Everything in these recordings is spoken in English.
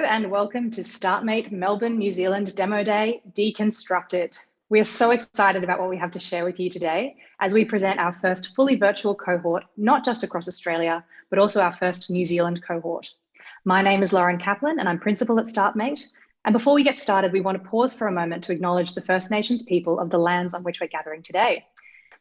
and welcome to Startmate Melbourne, New Zealand Demo Day, Deconstructed. We are so excited about what we have to share with you today as we present our first fully virtual cohort, not just across Australia, but also our first New Zealand cohort. My name is Lauren Kaplan and I'm Principal at Startmate. And before we get started, we want to pause for a moment to acknowledge the First Nations people of the lands on which we're gathering today.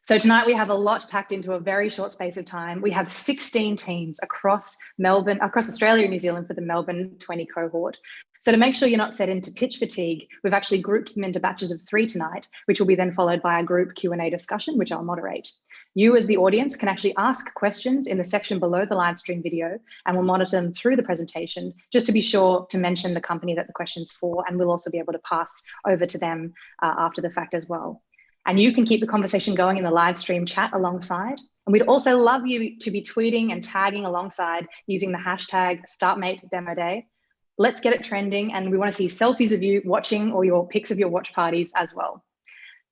So tonight we have a lot packed into a very short space of time. We have 16 teams across Melbourne, across Australia and New Zealand for the Melbourne 20 cohort. So to make sure you're not set into pitch fatigue, we've actually grouped them into batches of 3 tonight, which will be then followed by a group Q&A discussion, which I'll moderate. You as the audience can actually ask questions in the section below the live stream video, and we'll monitor them through the presentation, just to be sure to mention the company that the question's for, and we'll also be able to pass over to them after the fact as well. And you can keep the conversation going in the live stream chat alongside. And we'd also love you to be tweeting and tagging alongside using the hashtag StartmateDemoDay. Let's get it trending, and we want to see selfies of you watching or your pics of your watch parties as well.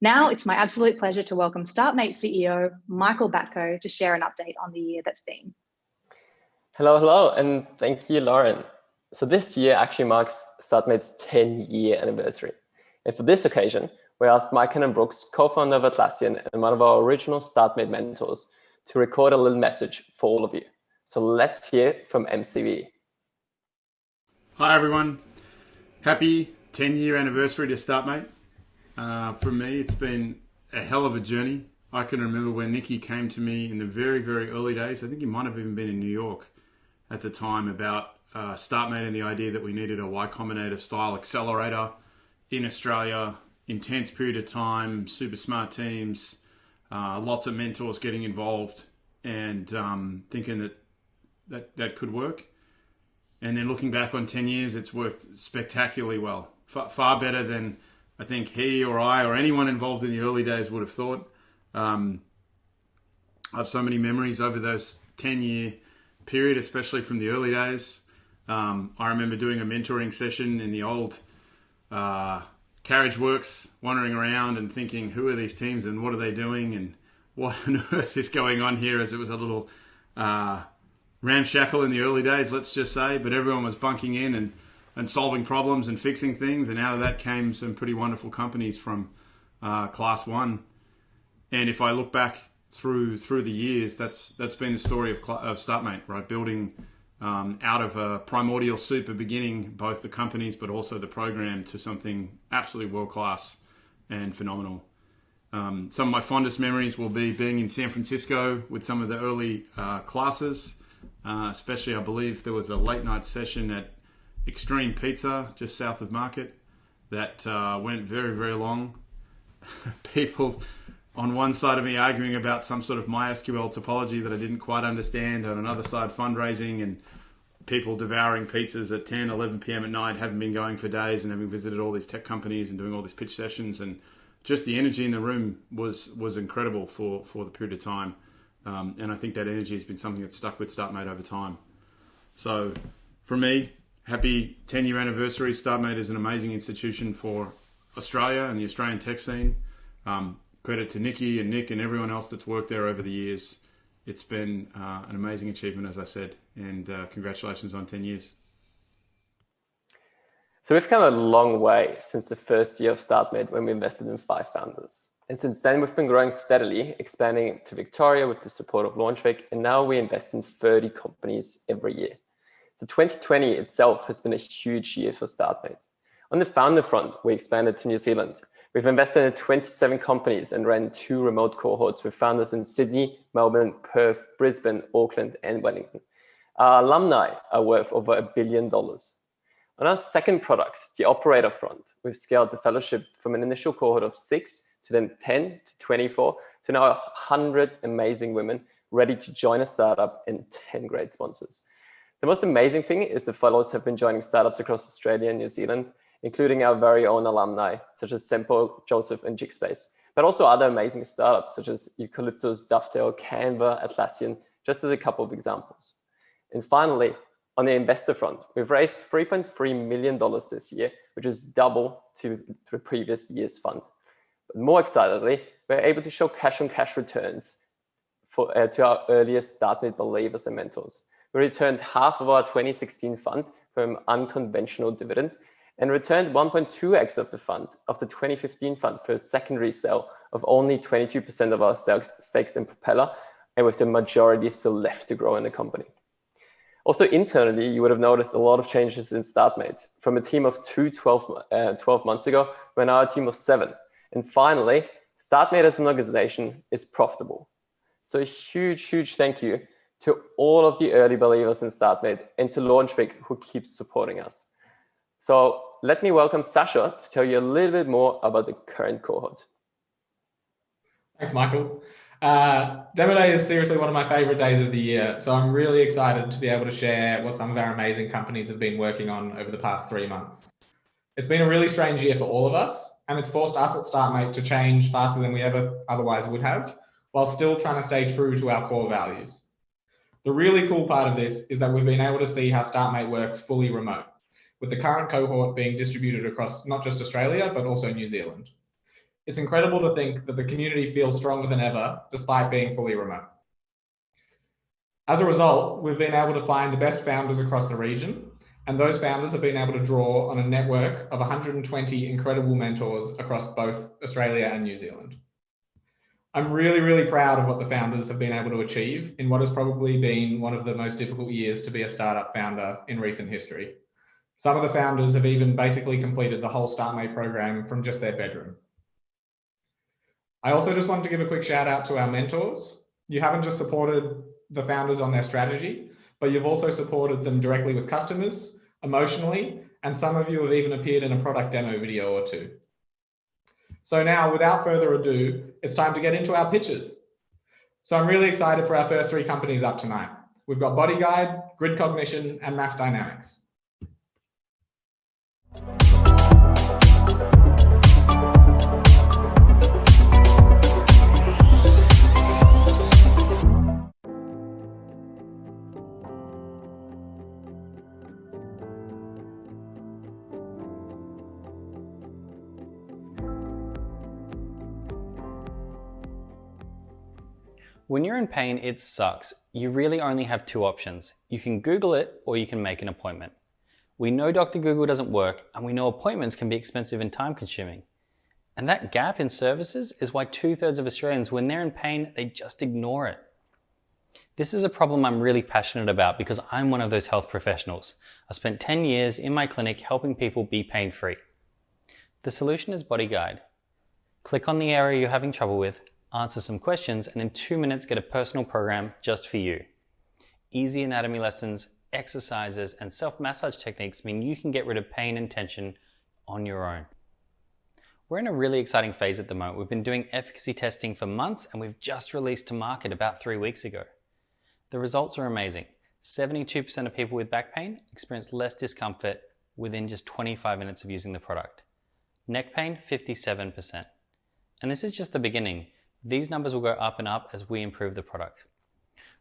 Now it's my absolute pleasure to welcome Startmate CEO Michael Batko to share an update on the year that's been. Hello, and thank you, Lauren. So this year actually marks Startmate's 10-year anniversary. And for this occasion, we asked Mike and Brooks, co-founder of Atlassian and one of our original Startmate mentors, to record a little message for all of you. So let's hear from MCV. Hi everyone, happy 10-year anniversary to Startmate. For me, it's been a hell of a journey. I can remember when Nikki came to me in the very, very early days. I think he might have even been in New York at the time about Startmate and the idea that we needed a Y Combinator style accelerator in Australia. Intense period of time, super smart teams, lots of mentors getting involved, and thinking that could work. And then looking back on 10 years, it's worked spectacularly well. Far better than I think he or I or anyone involved in the early days would have thought. I have so many memories over those 10-year period, especially from the early days. I remember doing a mentoring session in the old Carriage Works, wandering around and thinking, who are these teams and what are they doing and what on earth is going on here, as it was a little ramshackle in the early days, let's just say, but everyone was bunking in and solving problems and fixing things, and out of that came some pretty wonderful companies from class 1. And if I look back through the years, that's been the story of Startmate, right? Building out of a primordial super beginning, both the companies but also the program, to something absolutely world-class and phenomenal. Some of my fondest memories will be being in San Francisco with some of the early classes, especially I believe there was a late night session at Extreme Pizza just south of Market that went very, very long. People on one side of me arguing about some sort of MySQL topology that I didn't quite understand, on another side fundraising, and people devouring pizzas at 10, 11 p.m. at night, having been going for days and having visited all these tech companies and doing all these pitch sessions. And just the energy in the room was incredible for the period of time. And I think that energy has been something that's stuck with Startmate over time. So for me, happy 10-year anniversary. Startmate is an amazing institution for Australia and the Australian tech scene. Credit to Nikki and Nick and everyone else that's worked there over the years. It's been an amazing achievement, as I said, and congratulations on 10 years. So we've come a long way since the first year of Startmate, when we invested in 5 founders. And since then, we've been growing steadily, expanding to Victoria with the support of Launchvic, and now we invest in 30 companies every year. So 2020 itself has been a huge year for Startmate. On the founder front, we expanded to New Zealand. We've invested in 27 companies and ran 2 remote cohorts with founders in Sydney, Melbourne, Perth, Brisbane, Auckland, and Wellington. Our alumni are worth over $1 billion. On our second product, the operator front, we've scaled the fellowship from an initial cohort of 6 to then 10 to 24 to now 100 amazing women ready to join a startup and 10 great sponsors. The most amazing thing is the fellows have been joining startups across Australia and New Zealand, including our very own alumni, such as Sempo, Joseph, and Jigspace, but also other amazing startups, such as Eucalyptus, Dovetail, Canva, Atlassian, just as a couple of examples. And finally, on the investor front, we've raised $3.3 million this year, which is double to the previous year's fund. But more excitedly, we're able to show cash-on-cash returns to our earliest Startmate believers and mentors. We returned half of our 2016 fund from unconventional dividend and returned 1.2x of the fund, of the 2015 fund, for a secondary sale of only 22% of our stakes in Propeller, and with the majority still left to grow in the company. Also internally, you would have noticed a lot of changes in Startmate. From a team of 12 months ago, we're now a team of 7. And finally, Startmate as an organization is profitable. So a huge thank you to all of the early believers in Startmate and to Launchvic, who keeps supporting us. So let me welcome Sasha to tell you a little bit more about the current cohort. Thanks, Michael. Demo Day is seriously one of my favorite days of the year, so I'm really excited to be able to share what some of our amazing companies have been working on over the past 3 months. It's been a really strange year for all of us, and it's forced us at Startmate to change faster than we ever otherwise would have, while still trying to stay true to our core values. The really cool part of this is that we've been able to see how Startmate works fully remote, with the current cohort being distributed across not just Australia, but also New Zealand. It's incredible to think that the community feels stronger than ever, despite being fully remote. As a result, we've been able to find the best founders across the region, and those founders have been able to draw on a network of 120 incredible mentors across both Australia and New Zealand. I'm really proud of what the founders have been able to achieve in what has probably been one of the most difficult years to be a startup founder in recent history. Some of the founders have even basically completed the whole Startmate program from just their bedroom. I also just wanted to give a quick shout out to our mentors. You haven't just supported the founders on their strategy, but you've also supported them directly with customers, emotionally, and some of you have even appeared in a product demo video or 2. So now, without further ado, it's time to get into our pitches. So I'm really excited for our first 3 companies up tonight. We've got Bodyguide, Grid Cognition, and Mass Dynamics. When you're in pain, it sucks. You really only have 2 options. You can Google it or you can make an appointment. We know Dr. Google doesn't work, and we know appointments can be expensive and time consuming. And that gap in services is why 2/3 of Australians, when they're in pain, they just ignore it. This is a problem I'm really passionate about because I'm one of those health professionals. I spent 10 years in my clinic helping people be pain-free. The solution is Bodyguide. Click on the area you're having trouble with, answer some questions, and in 2 minutes get a personal program just for you. Easy anatomy lessons, exercises, and self-massage techniques mean you can get rid of pain and tension on your own. We're in a really exciting phase at the moment. We've been doing efficacy testing for months, and we've just released to market about 3 weeks ago. The results are amazing. 72% of people with back pain experience less discomfort within just 25 minutes of using the product. Neck pain, 57%. And this is just the beginning. These numbers will go up and up as we improve the product.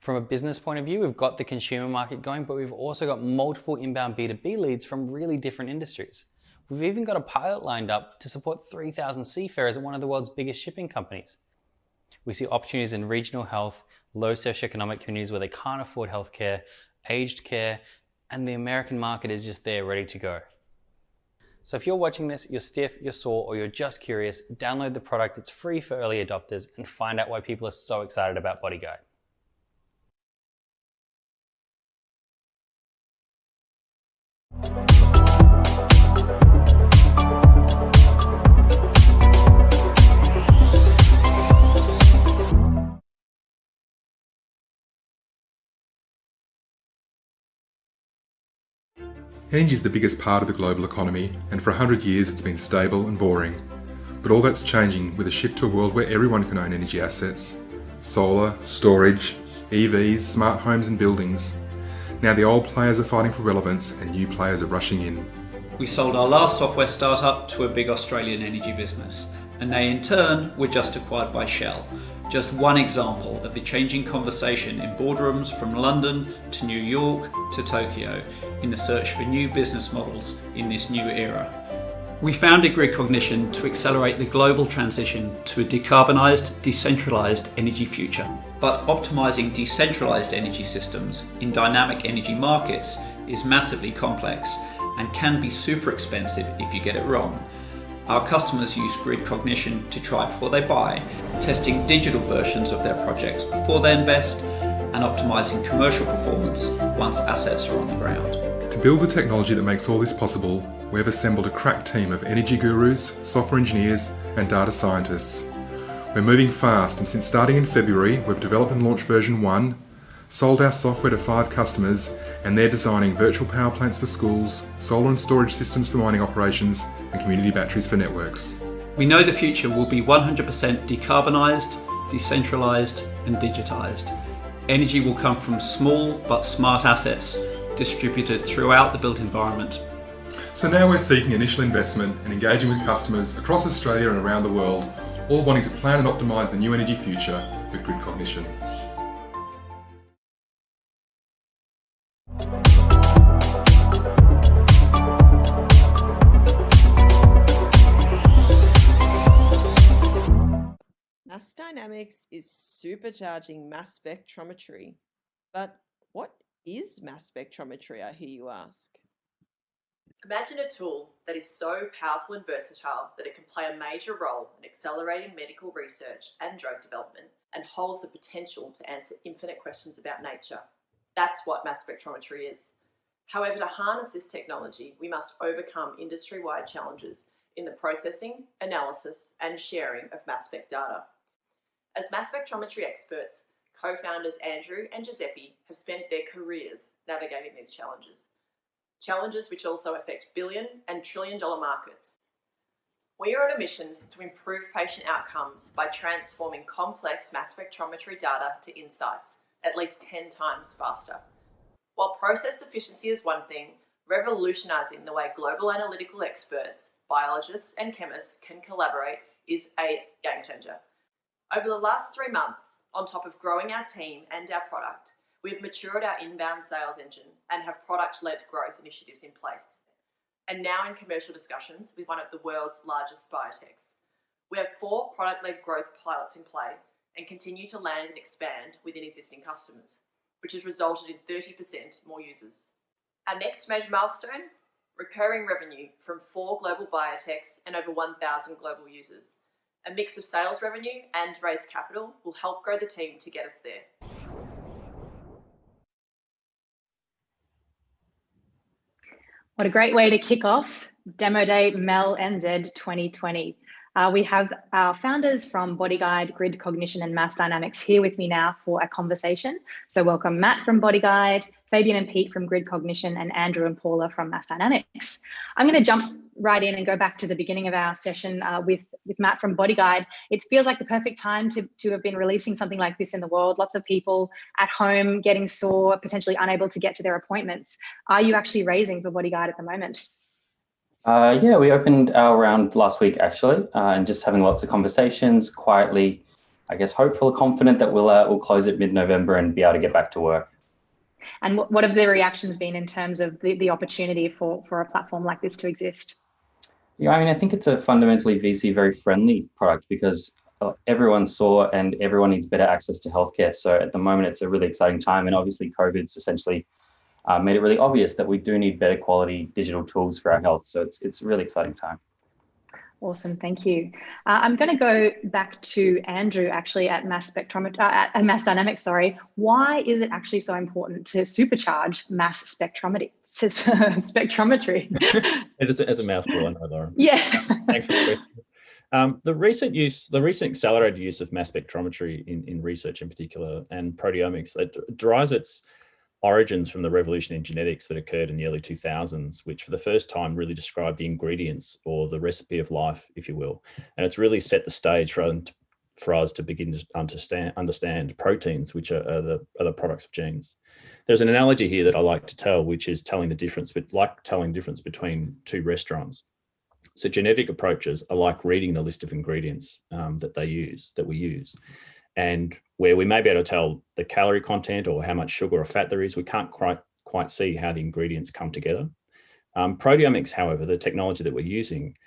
From a business point of view, we've got the consumer market going, but we've also got multiple inbound B2B leads from really different industries. We've even got a pilot lined up to support 3,000 seafarers at one of the world's biggest shipping companies. We see opportunities in regional health, low socioeconomic communities where they can't afford healthcare, aged care, and the American market is just there ready to go. So if you're watching this, you're stiff, you're sore, or you're just curious, download the product. It's free for early adopters and find out why people are so excited about Bodyguide. Energy is the biggest part of the global economy, and for 100 years it's been stable and boring. But all that's changing with a shift to a world where everyone can own energy assets. Solar, storage, EVs, smart homes and buildings. Now the old players are fighting for relevance and new players are rushing in. We sold our last software startup to a big Australian energy business, and they in turn were just acquired by Shell. Just one example of the changing conversation in boardrooms from London to New York to Tokyo in the search for new business models in this new era. We founded Grid Cognition to accelerate the global transition to a decarbonised, decentralised energy future. But optimising decentralised energy systems in dynamic energy markets is massively complex and can be super expensive if you get it wrong. Our customers use grid cognition to try before they buy, testing digital versions of their projects before they invest, and optimizing commercial performance once assets are on the ground. To build the technology that makes all this possible, we have assembled a crack team of energy gurus, software engineers, and data scientists. We're moving fast, and since starting in February, we've developed and launched version 1, sold our software to 5 customers, and they're designing virtual power plants for schools, solar and storage systems for mining operations, and community batteries for networks. We know the future will be 100% decarbonised, decentralised, and digitised. Energy will come from small but smart assets distributed throughout the built environment. So now we're seeking initial investment and engaging with customers across Australia and around the world, all wanting to plan and optimise the new energy future with grid cognition. Mass dynamics is supercharging mass spectrometry. But what is mass spectrometry, I hear you ask? Imagine a tool that is so powerful and versatile that it can play a major role in accelerating medical research and drug development and holds the potential to answer infinite questions about nature. That's what mass spectrometry is. However, to harness this technology, we must overcome industry-wide challenges in the processing, analysis, and sharing of mass spec data. As mass spectrometry experts, co-founders Andrew and Giuseppe have spent their careers navigating these challenges. Challenges which also affect billion and trillion-dollar markets. We are on a mission to improve patient outcomes by transforming complex mass spectrometry data to insights at least 10 times faster. While process efficiency is one thing, revolutionising the way global analytical experts, biologists and chemists can collaborate is a game changer. Over the last 3 months, on top of growing our team and our product, we've matured our inbound sales engine and have product-led growth initiatives in place. And now in commercial discussions with one of the world's largest biotechs. We have 4 product-led growth pilots in play and continue to land and expand within existing customers, which has resulted in 30% more users. Our next major milestone, recurring revenue from 4 global biotechs and over 1,000 global users. A mix of sales revenue and raised capital will help grow the team to get us there. What a great way to kick off Demo Day Mel NZ 2020. We have our founders from Bodyguide, Grid Cognition and Mass Dynamics here with me now for a conversation. So welcome Matt from Bodyguide, Fabian and Pete from Grid Cognition, and Andrew and Paula from Mass Dynamics. I'm going to jump right in and go back to the beginning of our session with Matt from Bodyguide. It feels like the perfect time to have been releasing something like this in the world. Lots of people at home getting sore, potentially unable to get to their appointments. Are you actually raising for Bodyguide at the moment? Yeah, we opened our round last week actually, and just having lots of conversations, quietly, I guess, hopeful, confident that we'll close it mid-November and be able to get back to work. And what have the reactions been in terms of the opportunity for a platform like this to exist? Yeah, I mean, I think it's a fundamentally VC very friendly product because everyone saw and everyone needs better access to healthcare. So at the moment, it's a really exciting time. And obviously COVID's essentially made it really obvious that we do need better quality digital tools for our health. So it's a really exciting time. Awesome, thank you. I'm going to go back to Andrew actually at Mass Dynamics. Why is it actually so important to supercharge mass spectrometry? It's a mouthful, I know, Lauren. Yeah. Thanks for the question. The recent accelerated use of mass spectrometry in research in particular and proteomics, that derives its origins from the revolution in genetics that occurred in the early 2000s, which for the first time really described the ingredients or the recipe of life, if you will. And it's really set the stage for us to begin to understand proteins, which are the products of genes. There's an analogy here that I like to tell, which is telling the difference between 2 restaurants. So genetic approaches are like reading the list of ingredients that we use. And where we may be able to tell the calorie content or how much sugar or fat there is, we can't quite see how the ingredients come together. Proteomics, however, the technology that we're using,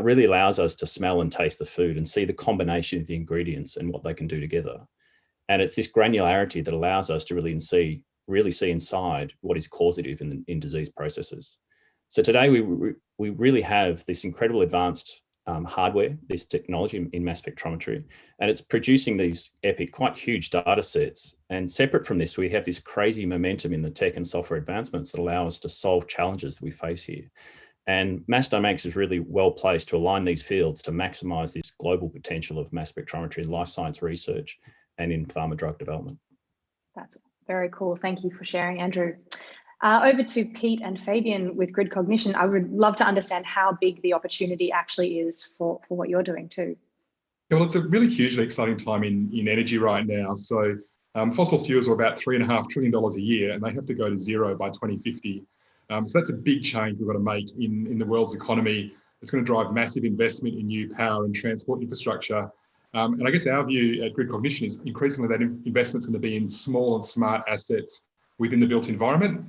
really allows us to smell and taste the food and see the combination of the ingredients and what they can do together. And it's this granularity that allows us to really see really see inside what is causative in disease processes. So today we really have this incredible advanced hardware, this technology in mass spectrometry, and it's producing these epic, quite huge data sets. And separate from this, we have this crazy momentum in the tech and software advancements that allow us to solve challenges that we face here. And Mass Dynamics is really well placed to align these fields to maximize this global potential of mass spectrometry in life science research and in pharma drug development. That's very cool. Thank you for sharing, Andrew. Over to Pete and Fabian with Grid Cognition. I would love to understand how big the opportunity actually is for what you're doing too. Yeah, well, it's a really hugely exciting time in energy right now. So fossil fuels are about $3.5 trillion a year, and they have to go to zero by 2050. So that's a big change we've got to make in the world's economy. It's going to drive massive investment in new power and transport infrastructure. And I guess our view at Grid Cognition is increasingly that investment's going to be in small and smart assets within the built environment.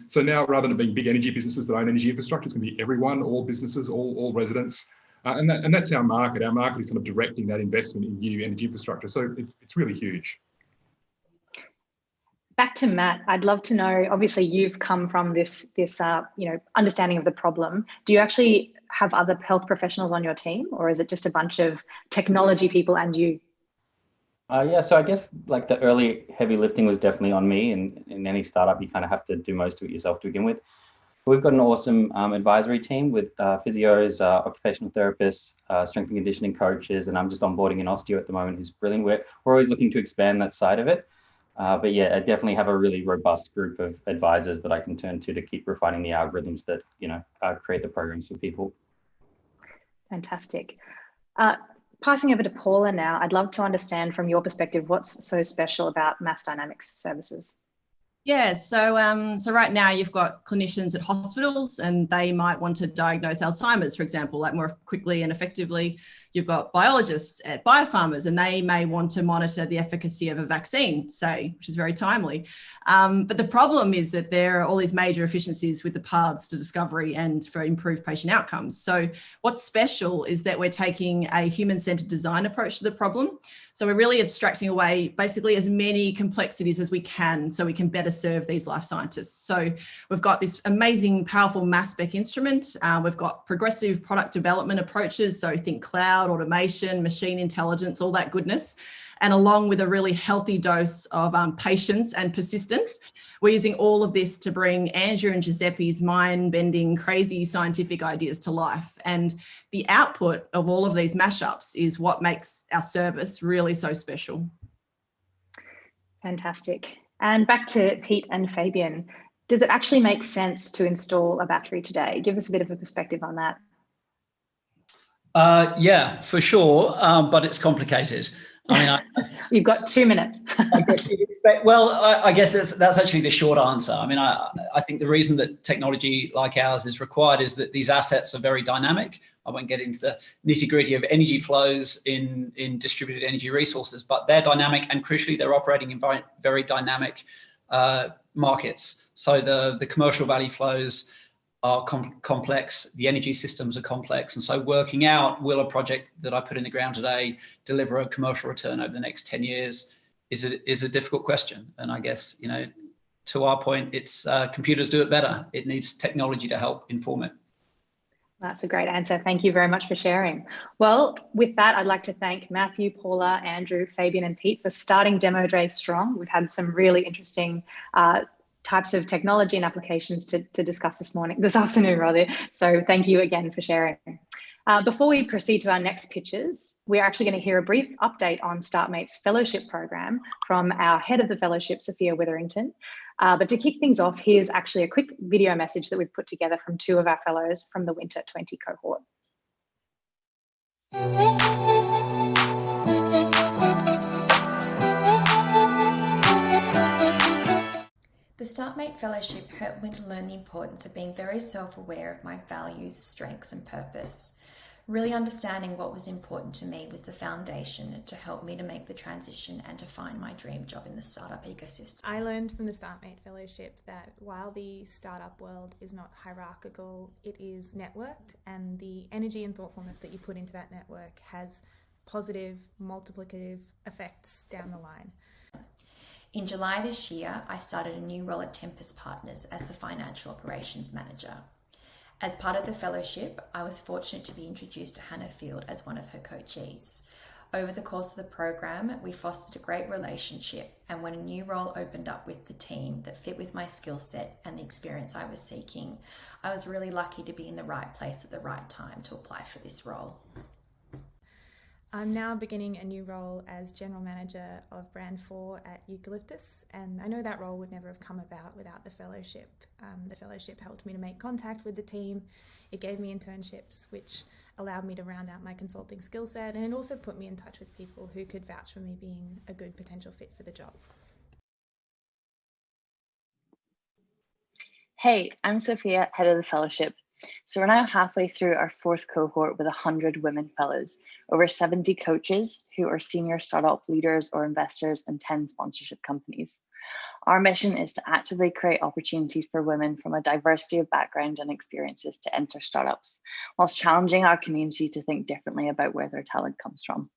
So now, rather than being big energy businesses that own energy infrastructure, it's going to be everyone, all businesses, all residents. And that's our market. Our market is kind of directing that investment in new energy infrastructure. So it's really huge. Back to Matt, I'd love to know, obviously you've come from this understanding of the problem. Do you actually have other health professionals on your team, or is it just a bunch of technology people and you? Yeah, so I guess like the early heavy lifting was definitely on me, and in any startup, you kind of have to do most of it yourself to begin with. We've got an awesome advisory team with physios, occupational therapists, strength and conditioning coaches, and I'm just onboarding an osteo at the moment who's brilliant. We're always looking to expand that side of it. But yeah, I definitely have a really robust group of advisors that I can turn to keep refining the algorithms that, create the programs for people. Fantastic. Passing over to Paula now, I'd love to understand from your perspective, what's so special about Mass Dynamics services? Yeah, so right now you've got clinicians at hospitals and they might want to diagnose Alzheimer's, for example, like more quickly and effectively. You've got biologists at biopharmas and they may want to monitor the efficacy of a vaccine, say, which is very timely. But the problem is that there are all these major efficiencies with the paths to discovery and for improved patient outcomes. So what's special is that we're taking a human-centered design approach to the problem. So we're really abstracting away basically as many complexities as we can so we can better serve these life scientists. So we've got this amazing, powerful mass spec instrument. We've got progressive product development approaches. So think cloud, automation, machine intelligence, all that goodness. And along with a really healthy dose of patience and persistence, we're using all of this to bring Andrew and Giuseppe's mind-bending, crazy scientific ideas to life. And the output of all of these mashups is what makes our service really so special. Fantastic. And back to Pete and Fabian, does it actually make sense to install a battery today? Give us a bit of a perspective on that. Yeah, for sure, but it's complicated. I mean, you've got 2 minutes. I guess you'd expect, well, I guess that's actually the short answer. I mean, I think the reason that technology like ours is required is that these assets are very dynamic. I won't get into the nitty-gritty of energy flows in distributed energy resources, but they're dynamic and crucially, they're operating in very dynamic markets. So the commercial value flows are complex, the energy systems are complex. And so working out, will a project that I put in the ground today deliver a commercial return over the next 10 years is a difficult question. And I guess, to our point, it's computers do it better. It needs technology to help inform it. That's a great answer. Thank you very much for sharing. Well, with that, I'd like to thank Matthew, Paula, Andrew, Fabian, and Pete for starting Demo Day strong. We've had some really interesting types of technology and applications to discuss this afternoon. So thank you again for sharing. Before we proceed to our next pitches, we're actually going to hear a brief update on Startmate's fellowship program from our head of the fellowship, Sophia Witherington. But to kick things off, here's actually a quick video message that we've put together from 2 of our fellows from the Winter 20 cohort. The Startmate Fellowship helped me to learn the importance of being very self-aware of my values, strengths and purpose. Really understanding what was important to me was the foundation to help me to make the transition and to find my dream job in the startup ecosystem. I learned from the Startmate Fellowship that while the startup world is not hierarchical, it is networked, and the energy and thoughtfulness that you put into that network has positive, multiplicative effects down the line. In July this year, I started a new role at Tempest Partners as the Financial Operations Manager. As part of the fellowship, I was fortunate to be introduced to Hannah Field as one of her coachees. Over the course of the program, we fostered a great relationship, and when a new role opened up with the team that fit with my skill set and the experience I was seeking, I was really lucky to be in the right place at the right time to apply for this role. I'm now beginning a new role as General Manager of Brand 4 at Eucalyptus, and I know that role would never have come about without the fellowship. The fellowship helped me to make contact with the team. It gave me internships, which allowed me to round out my consulting skill set, and it also put me in touch with people who could vouch for me being a good potential fit for the job. Hey, I'm Sophia, head of the fellowship. So we're now halfway through our 4th cohort with 100 women fellows, over 70 coaches who are senior startup leaders or investors in 10 sponsorship companies. Our mission is to actively create opportunities for women from a diversity of background and experiences to enter startups, whilst challenging our community to think differently about where their talent comes from.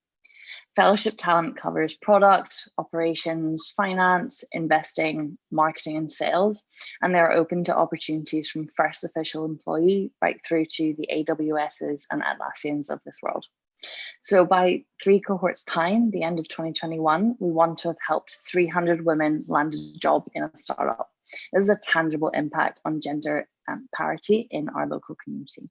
Fellowship talent covers product, operations, finance, investing, marketing, and sales, and they're open to opportunities from first official employee right through to the AWSs and Atlassians of this world. So by 3 cohorts time, the end of 2021, we want to have helped 300 women land a job in a startup. This is a tangible impact on gender parity in our local community.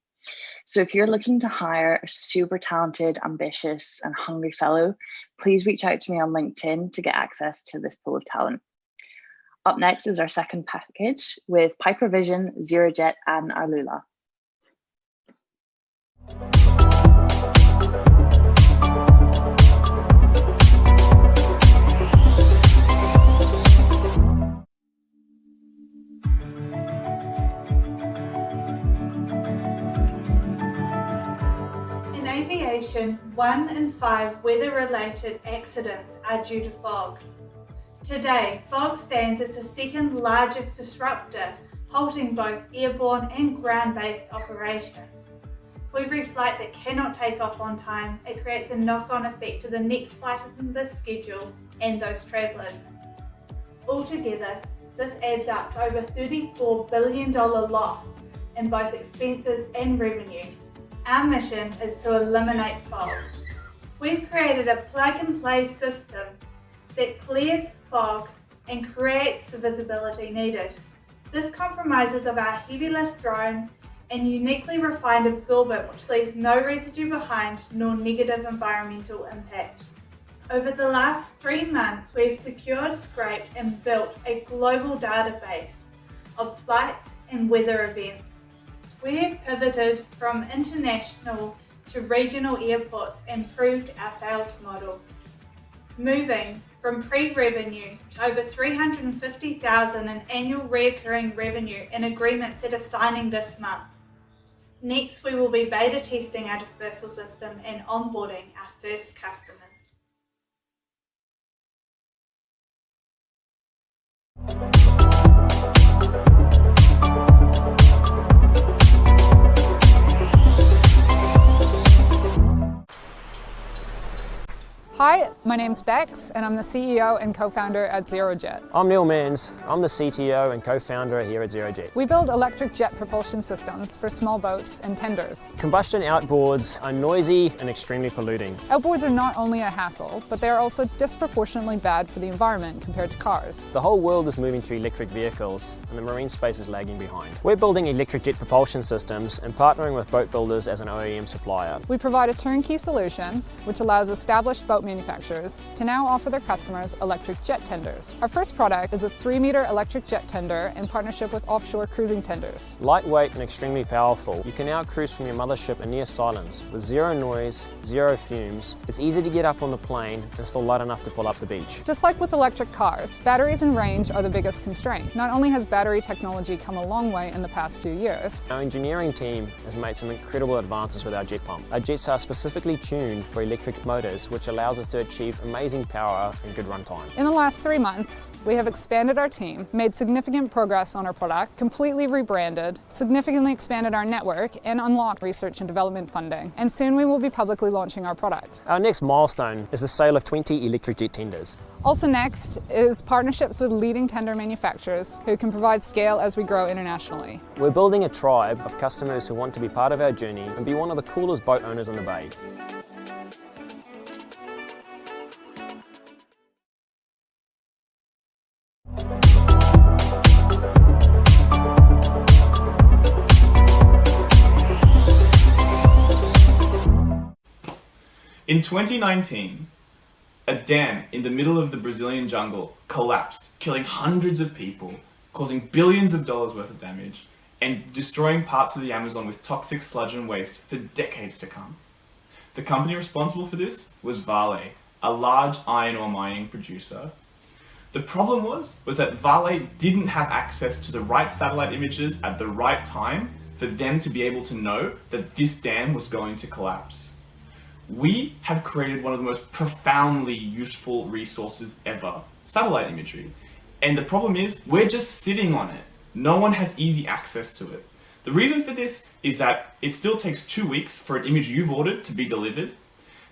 So if you're looking to hire a super talented, ambitious, and hungry fellow, please reach out to me on LinkedIn to get access to this pool of talent. Up next is our second package with Piper Vision, ZeroJet, and Arlula. In aviation, 1 in 5 weather-related accidents are due to fog. Today, fog stands as the second largest disruptor, halting both airborne and ground-based operations. For every flight that cannot take off on time, it creates a knock-on effect to the next flight in the schedule and those travellers. Altogether, this adds up to over $34 billion loss in both expenses and revenue. Our mission is to eliminate fog. We've created a plug-and-play system that clears fog and creates the visibility needed. This compromises of our heavy lift drone and uniquely refined absorbent, which leaves no residue behind nor negative environmental impact. Over the last 3 months, we've secured, scraped and built a global database of flights and weather events. We have pivoted from international to regional airports and improved our sales model, moving from pre-revenue to over $350,000 in annual recurring revenue in agreements that are signing this month. Next, we will be beta testing our dispersal system and onboarding our first customers. Hi, my name's Bex, and I'm the CEO and co-founder at ZeroJet. I'm Neil Manns. I'm the CTO and co-founder here at ZeroJet. We build electric jet propulsion systems for small boats and tenders. Combustion outboards are noisy and extremely polluting. Outboards are not only a hassle, but they are also disproportionately bad for the environment compared to cars. The whole world is moving to electric vehicles, and the marine space is lagging behind. We're building electric jet propulsion systems and partnering with boat builders as an OEM supplier. We provide a turnkey solution, which allows established boat manufacturers to now offer their customers electric jet tenders. Our first product is a 3-meter electric jet tender in partnership with offshore cruising tenders. Lightweight and extremely powerful, you can now cruise from your mothership in near silence with zero noise, zero fumes. It's easy to get up on the plane and still light enough to pull up the beach. Just like with electric cars, batteries and range are the biggest constraint. Not only has battery technology come a long way in the past few years, our engineering team has made some incredible advances with our jet pump. Our jets are specifically tuned for electric motors, which allows allows us to achieve amazing power and good runtime. In the last 3 months, we have expanded our team, made significant progress on our product, completely rebranded, significantly expanded our network, and unlocked research and development funding. And soon we will be publicly launching our product. Our next milestone is the sale of 20 electric jet tenders. Also next is partnerships with leading tender manufacturers who can provide scale as we grow internationally. We're building a tribe of customers who want to be part of our journey and be one of the coolest boat owners on the bay. In 2019, a dam in the middle of the Brazilian jungle collapsed, killing hundreds of people, causing billions of dollars worth of damage, and destroying parts of the Amazon with toxic sludge and waste for decades to come. The company responsible for this was Vale, a large iron ore mining producer. The problem was that Vale didn't have access to the right satellite images at the right time for them to be able to know that this dam was going to collapse. We have created one of the most profoundly useful resources ever, satellite imagery. And the problem is, we're just sitting on it. No one has easy access to it. The reason for this is that it still takes 2 weeks for an image you've ordered to be delivered.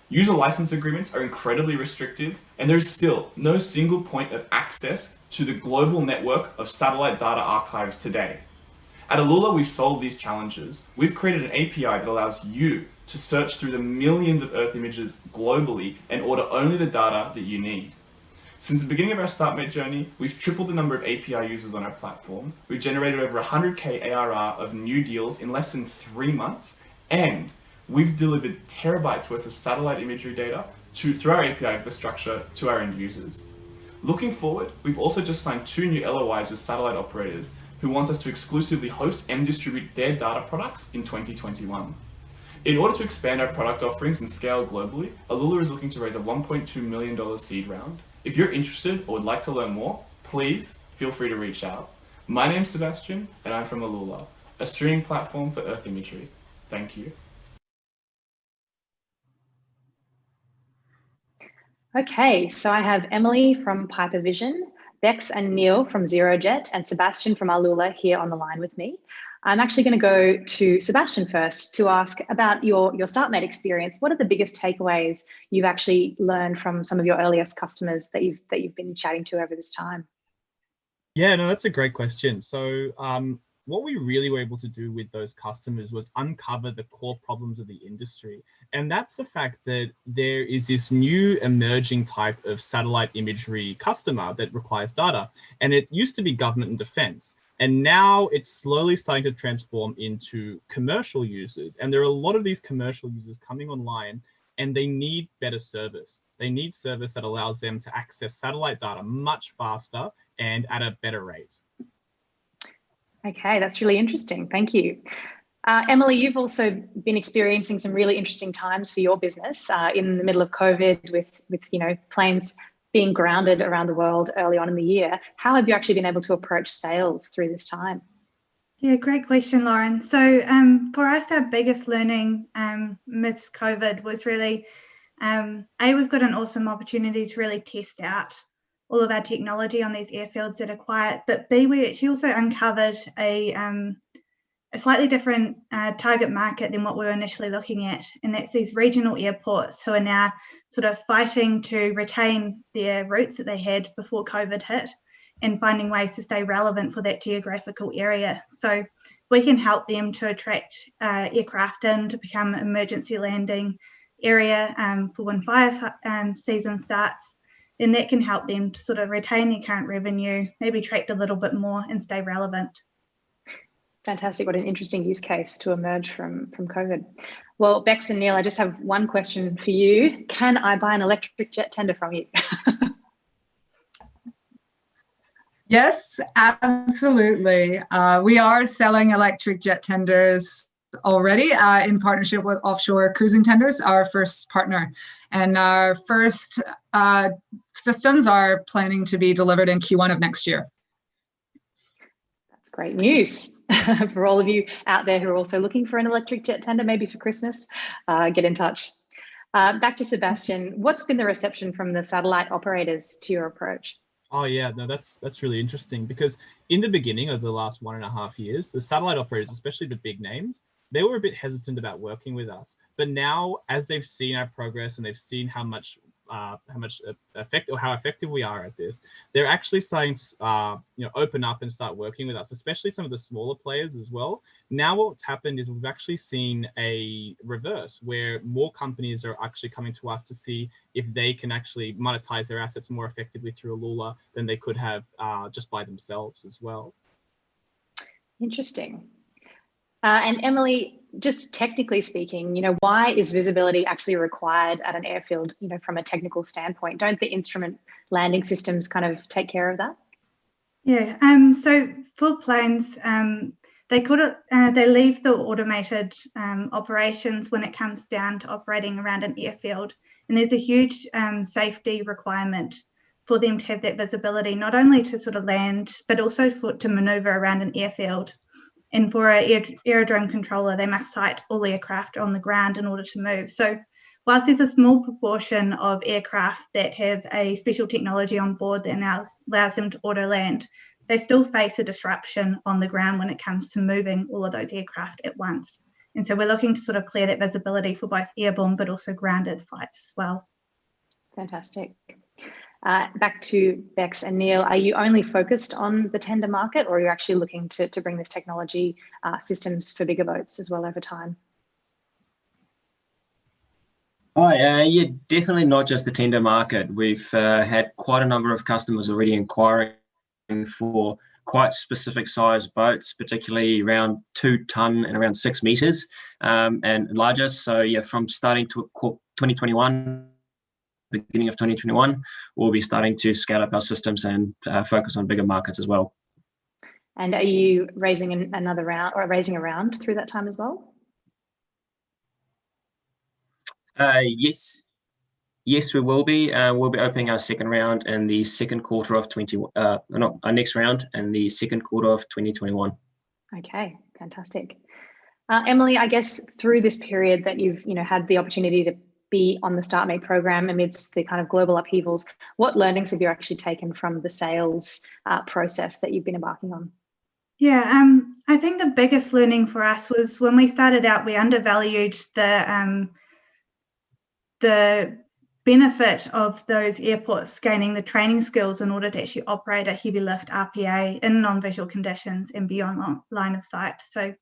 User license agreements are incredibly restrictive, and there's still no single point of access to the global network of satellite data archives today. At Alula, we've solved these challenges. We've created an API that allows you to search through the millions of Earth images globally and order only the data that you need. Since the beginning of our Startmate journey, we've tripled the number of API users on our platform. We've generated over 100k ARR of new deals in less than 3 months, and we've delivered terabytes worth of satellite imagery data through our API infrastructure to our end users. Looking forward, we've also just signed 2 new LOIs with satellite operators who want us to exclusively host and distribute their data products in 2021. In order to expand our product offerings and scale globally, Alula is looking to raise a $1.2 million seed round. If you're interested or would like to learn more, please feel free to reach out. My name's Sebastian, and I'm from Alula, a streaming platform for Earth imagery. Thank you. Okay, so I have Emily from Piper Vision, Bex and Neil from ZeroJet, and Sebastian from Alula here on the line with me. I'm actually going to go to Sebastian first to ask about your Startmate experience. What are the biggest takeaways you've actually learned from some of your earliest customers that you've been chatting to over this time? Yeah, no, that's a great question. So what we really were able to do with those customers was uncover the core problems of the industry. And that's the fact that there is this new emerging type of satellite imagery customer that requires data. And it used to be government and defense. And now it's slowly starting to transform into commercial users. And there are a lot of these commercial users coming online, and they need better service. They need service that allows them to access satellite data much faster and at a better rate. Okay, that's really interesting. Thank you. Emily, you've also been experiencing some really interesting times for your business in the middle of COVID with planes being grounded around the world early on in the year. How have you actually been able to approach sales through this time? Yeah, great question, Lauren. So for us, our biggest learning amidst COVID was really, we've got an awesome opportunity to really test out all of our technology on these airfields that are quiet, but B, we actually also uncovered a slightly different target market than what we were initially looking at, and that's these regional airports who are now sort of fighting to retain their routes that they had before COVID hit and finding ways to stay relevant for that geographical area. So we can help them to attract aircraft in to become an emergency landing area for when fire season starts, then that can help them to sort of retain their current revenue, maybe attract a little bit more and stay relevant. Fantastic. What an interesting use case to emerge from COVID. Well, Bex and Neil, I just have one question for you. Can I buy an electric jet tender from you? Yes, absolutely. We are selling electric jet tenders already in partnership with Offshore Cruising Tenders, our first partner. And our first systems are planning to be delivered in Q1 of next year. That's great news. For all of you out there who are also looking for an electric jet tender, maybe for Christmas, get in touch. Back to Sebastian. What's been the reception from the satellite operators to your approach? Oh yeah, no, that's really interesting, because in the beginning of the last 1.5 years, the satellite operators, especially the big names, they were a bit hesitant about working with us. But now, as they've seen our progress and they've seen how effective we are at this, they're actually starting to open up and start working with us, especially some of the smaller players as well. Now what's happened is we've actually seen a reverse, where more companies are actually coming to us to see if they can actually monetize their assets more effectively through Alula than they could have just by themselves as well. Interesting. And Emily, just technically speaking, why is visibility actually required at an airfield, from a technical standpoint? Don't the instrument landing systems kind of take care of that? Yeah, so for planes, they leave the automated operations when it comes down to operating around an airfield. And there's a huge safety requirement for them to have that visibility, not only to sort of land, but also to maneuver around an airfield. And for an aerodrome controller, they must sight all aircraft on the ground in order to move. So whilst there's a small proportion of aircraft that have a special technology on board that allows them to auto land, they still face a disruption on the ground when it comes to moving all of those aircraft at once. And so we're looking to sort of clear that visibility for both airborne but also grounded flights as well. Fantastic. Back to Bex and Neil, are you only focused on the tender market, or are you actually looking to bring this technology systems for bigger boats as well over time? Yeah, definitely not just the tender market. We've had quite a number of customers already inquiring for quite specific size boats, particularly around 2 ton and around 6 meters and larger. So yeah, from starting to 2021, beginning of 2021, we'll be starting to scale up our systems and focus on bigger markets as well. And are you raising another round, or raising a round through that time as well? Yes, we will be. We'll be opening our second round in the second quarter of our next round in the second quarter of 2021. Okay, fantastic. Emily, I guess through this period that you've had the opportunity to be on the Startmate program amidst the kind of global upheavals, what learnings have you actually taken from the sales process that you've been embarking on? Yeah, I think the biggest learning for us was when we started out, we undervalued the benefit of those airports gaining the training skills in order to actually operate a heavy lift RPA in non-visual conditions and beyond line of sight. So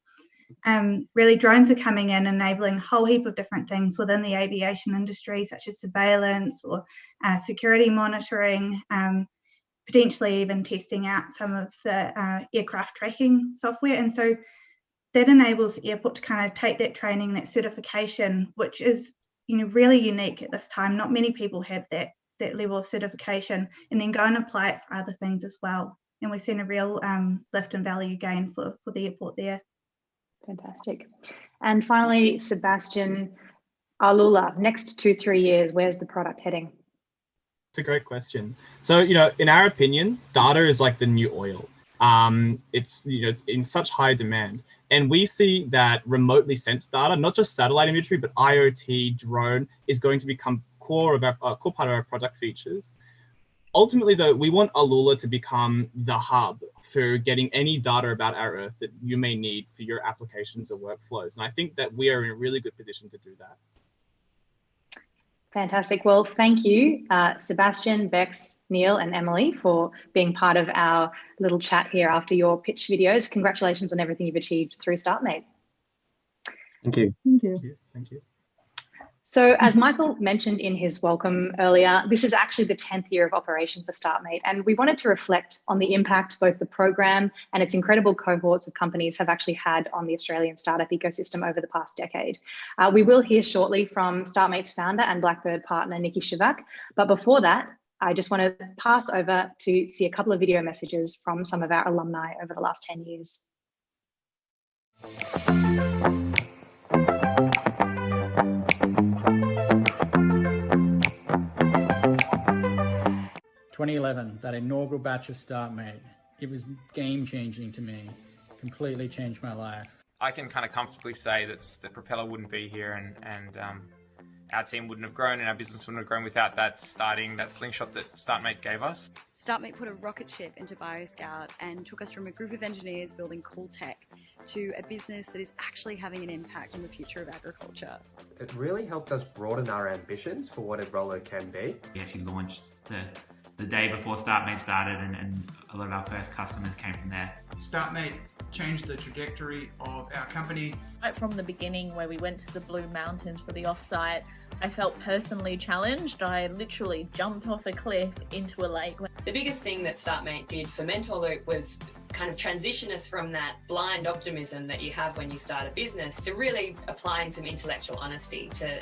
really drones are coming in, enabling a whole heap of different things within the aviation industry, such as surveillance or security monitoring, potentially even testing out some of the aircraft tracking software. And so that enables the airport to kind of take that training, that certification, which is really unique at this time. Not many people have that level of certification, and then go and apply it for other things as well. And we've seen a real lift in value gain for the airport there. Fantastic. And finally, Sebastian, Alula, next 2-3 years, where's the product heading? It's a great question. So, in our opinion, data is like the new oil. It's in such high demand. And we see that remotely sensed data, not just satellite imagery, but IoT, drone, is going to become core part of our product features. Ultimately, though, we want Alula to become the hub for getting any data about our Earth that you may need for your applications or workflows. And I think that we are in a really good position to do that. Fantastic. Well, thank you, Sebastian, Bex, Neil, and Emily, for being part of our little chat here after your pitch videos. Congratulations on everything you've achieved through Startmate. Thank you. Thank you. Thank you. So as Michael mentioned in his welcome earlier, this is actually the 10th year of operation for Startmate, and we wanted to reflect on the impact both the program and its incredible cohorts of companies have actually had on the Australian startup ecosystem over the past decade. We will hear shortly from Startmate's founder and Blackbird partner, Nikki Shivak, but before that, I just want to pass over to see a couple of video messages from some of our alumni over the last 10 years. 2011, that inaugural batch of Startmate, it was game-changing to me, completely changed my life. I can kind of comfortably say that Propeller wouldn't be here our team wouldn't have grown and our business wouldn't have grown without that slingshot that Startmate gave us. Startmate put a rocket ship into BioScout and took us from a group of engineers building cool tech to a business that is actually having an impact on the future of agriculture. It really helped us broaden our ambitions for what Enrollo can be. We actually launched the day before Startmate started, and a lot of our first customers came from there. Startmate changed the trajectory of our company. Right from the beginning, where we went to the Blue Mountains for the offsite, I felt personally challenged. I literally jumped off a cliff into a lake. The biggest thing that Startmate did for Mentor Loop was kind of transition us from that blind optimism that you have when you start a business to really applying some intellectual honesty to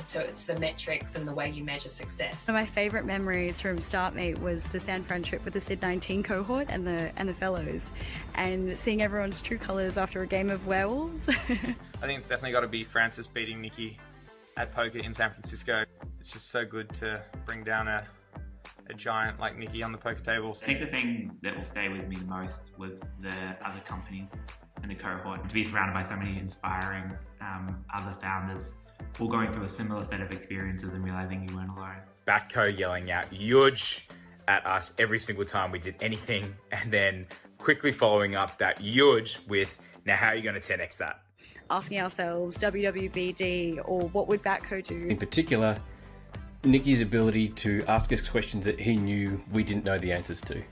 the metrics and the way you measure success. So my favourite memories from Startmate was the San Fran trip with the Sid 19 cohort and the fellows, and seeing everyone's true colours after a game of werewolves. I think it's definitely got to be Francis beating Nikki at poker in San Francisco. It's just so good to bring down a giant like Nikki on the poker tables. I think the thing that will stay with me the most was the other companies in the cohort. To be surrounded by so many inspiring other founders, all going through a similar set of experiences and realizing you weren't alone. Batco yelling out "huge" at us every single time we did anything, and then quickly following up that "huge" with, "Now how are you going to 10x that?" Asking ourselves, WWBD, or what would Batco do? In particular, Nicky's ability to ask us questions that he knew we didn't know the answers to.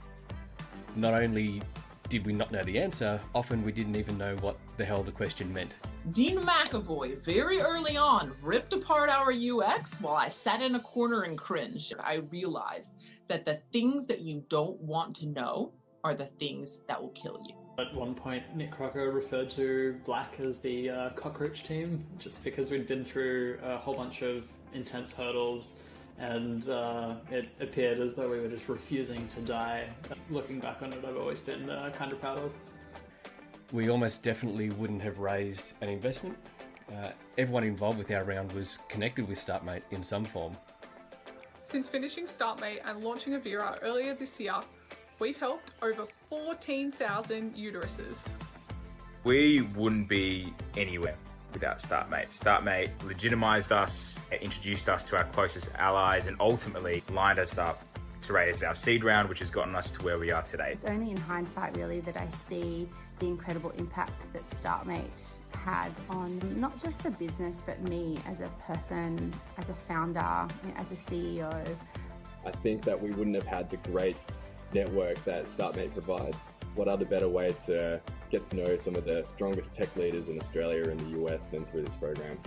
Not only did we not know the answer, often we didn't even know what the hell the question meant. Dean McAvoy, very early on, ripped apart our UX while I sat in a corner and cringed. I realized that the things that you don't want to know are the things that will kill you. At one point, Nick Crocker referred to Black as the cockroach team, just because we'd been through a whole bunch of intense hurdles, and it appeared as though we were just refusing to die. Looking back on it, I've always been kind of proud of. We almost definitely wouldn't have raised an investment. Everyone involved with our round was connected with Startmate in some form. Since finishing Startmate and launching Avira earlier this year, we've helped over 14,000 uteruses. We wouldn't be anywhere without Startmate. Startmate legitimized us, introduced us to our closest allies, and ultimately lined us up to raise our seed round, which has gotten us to where we are today. It's only in hindsight really that I see the incredible impact that Startmate had on not just the business, but me as a person, as a founder, as a CEO. I think that we wouldn't have had the great network that Startmate provides. What other better way to get to know some of the strongest tech leaders in Australia and the US than through this program?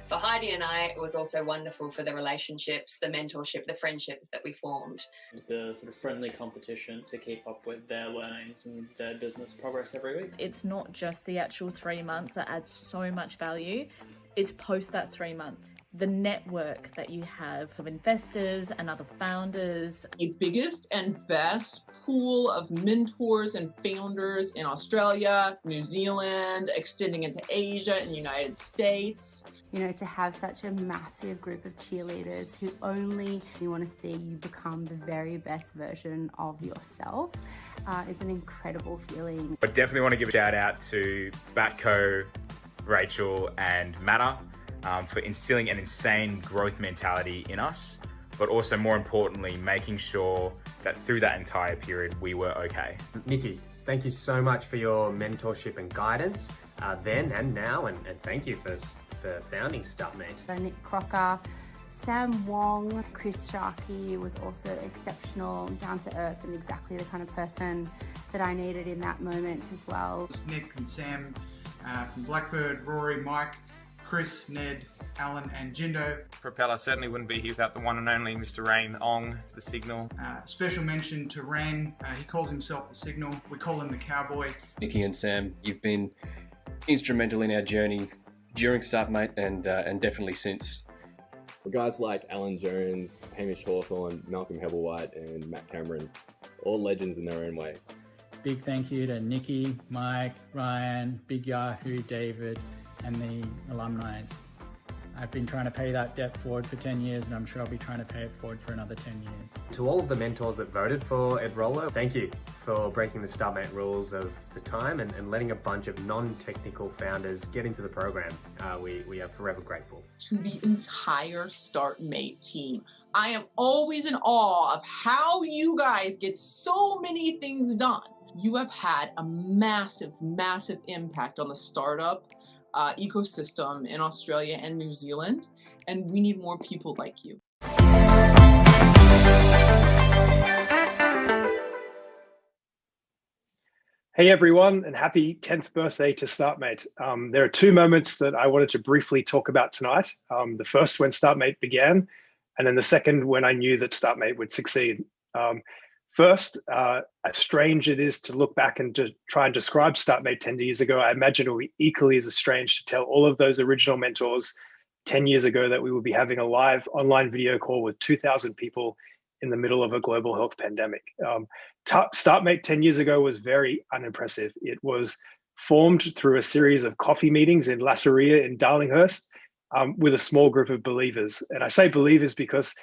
For Heidi and I, it was also wonderful for the relationships, the mentorship, the friendships that we formed. The sort of friendly competition to keep up with their learnings and their business progress every week. It's not just the actual 3 months that adds so much value. It's post that 3 months. The network that you have of investors and other founders. The biggest and best pool of mentors and founders in Australia, New Zealand, extending into Asia and the United States. You know, to have such a massive group of cheerleaders who only want to see you become the very best version of yourself is an incredible feeling. I definitely want to give a shout out to Batco, Rachel and Matta for instilling an insane growth mentality in us, but also more importantly, making sure that through that entire period, we were okay. Nikki, thank you so much for your mentorship and guidance then and now, and thank you for founding Startmate. So Nick Crocker, Sam Wong, Chris Sharkey was also exceptional, down to earth, and exactly the kind of person that I needed in that moment as well. Nick and Sam from Blackbird, Rory, Mike, Chris, Ned, Alan and Jindo. Propeller certainly wouldn't be here without the one and only Mr. Rain Ong, the Signal. Special mention to Rain, he calls himself the Signal, we call him the Cowboy. Nikki and Sam, you've been instrumental in our journey during Startmate and definitely since. For guys like Alan Jones, Hamish Hawthorne, Malcolm Hebblewhite and Matt Cameron, all legends in their own ways. Big thank you to Nikki, Mike, Ryan, Big Yahoo, David, and the alumni. I've been trying to pay that debt forward for 10 years, and I'm sure I'll be trying to pay it forward for another 10 years. To all of the mentors that voted for Enrollo, thank you for breaking the Startmate rules of the time and letting a bunch of non-technical founders get into the program. We are forever grateful. To the entire Startmate team, I am always in awe of how you guys get so many things done. You have had a massive, massive impact on the startup ecosystem in Australia and New Zealand, and we need more people like you. Hey everyone, and happy 10th birthday to Startmate. There are two moments that I wanted to briefly talk about tonight. The first when Startmate began, and then the second when I knew that Startmate would succeed. First, as strange it is to look back and to try and describe Startmate 10 years ago, I imagine it will be equally as strange to tell all of those original mentors 10 years ago that we will be having a live online video call with 2,000 people in the middle of a global health pandemic. Startmate 10 years ago was very unimpressive. It was formed through a series of coffee meetings in Latteria in Darlinghurst with a small group of believers. And I say believers because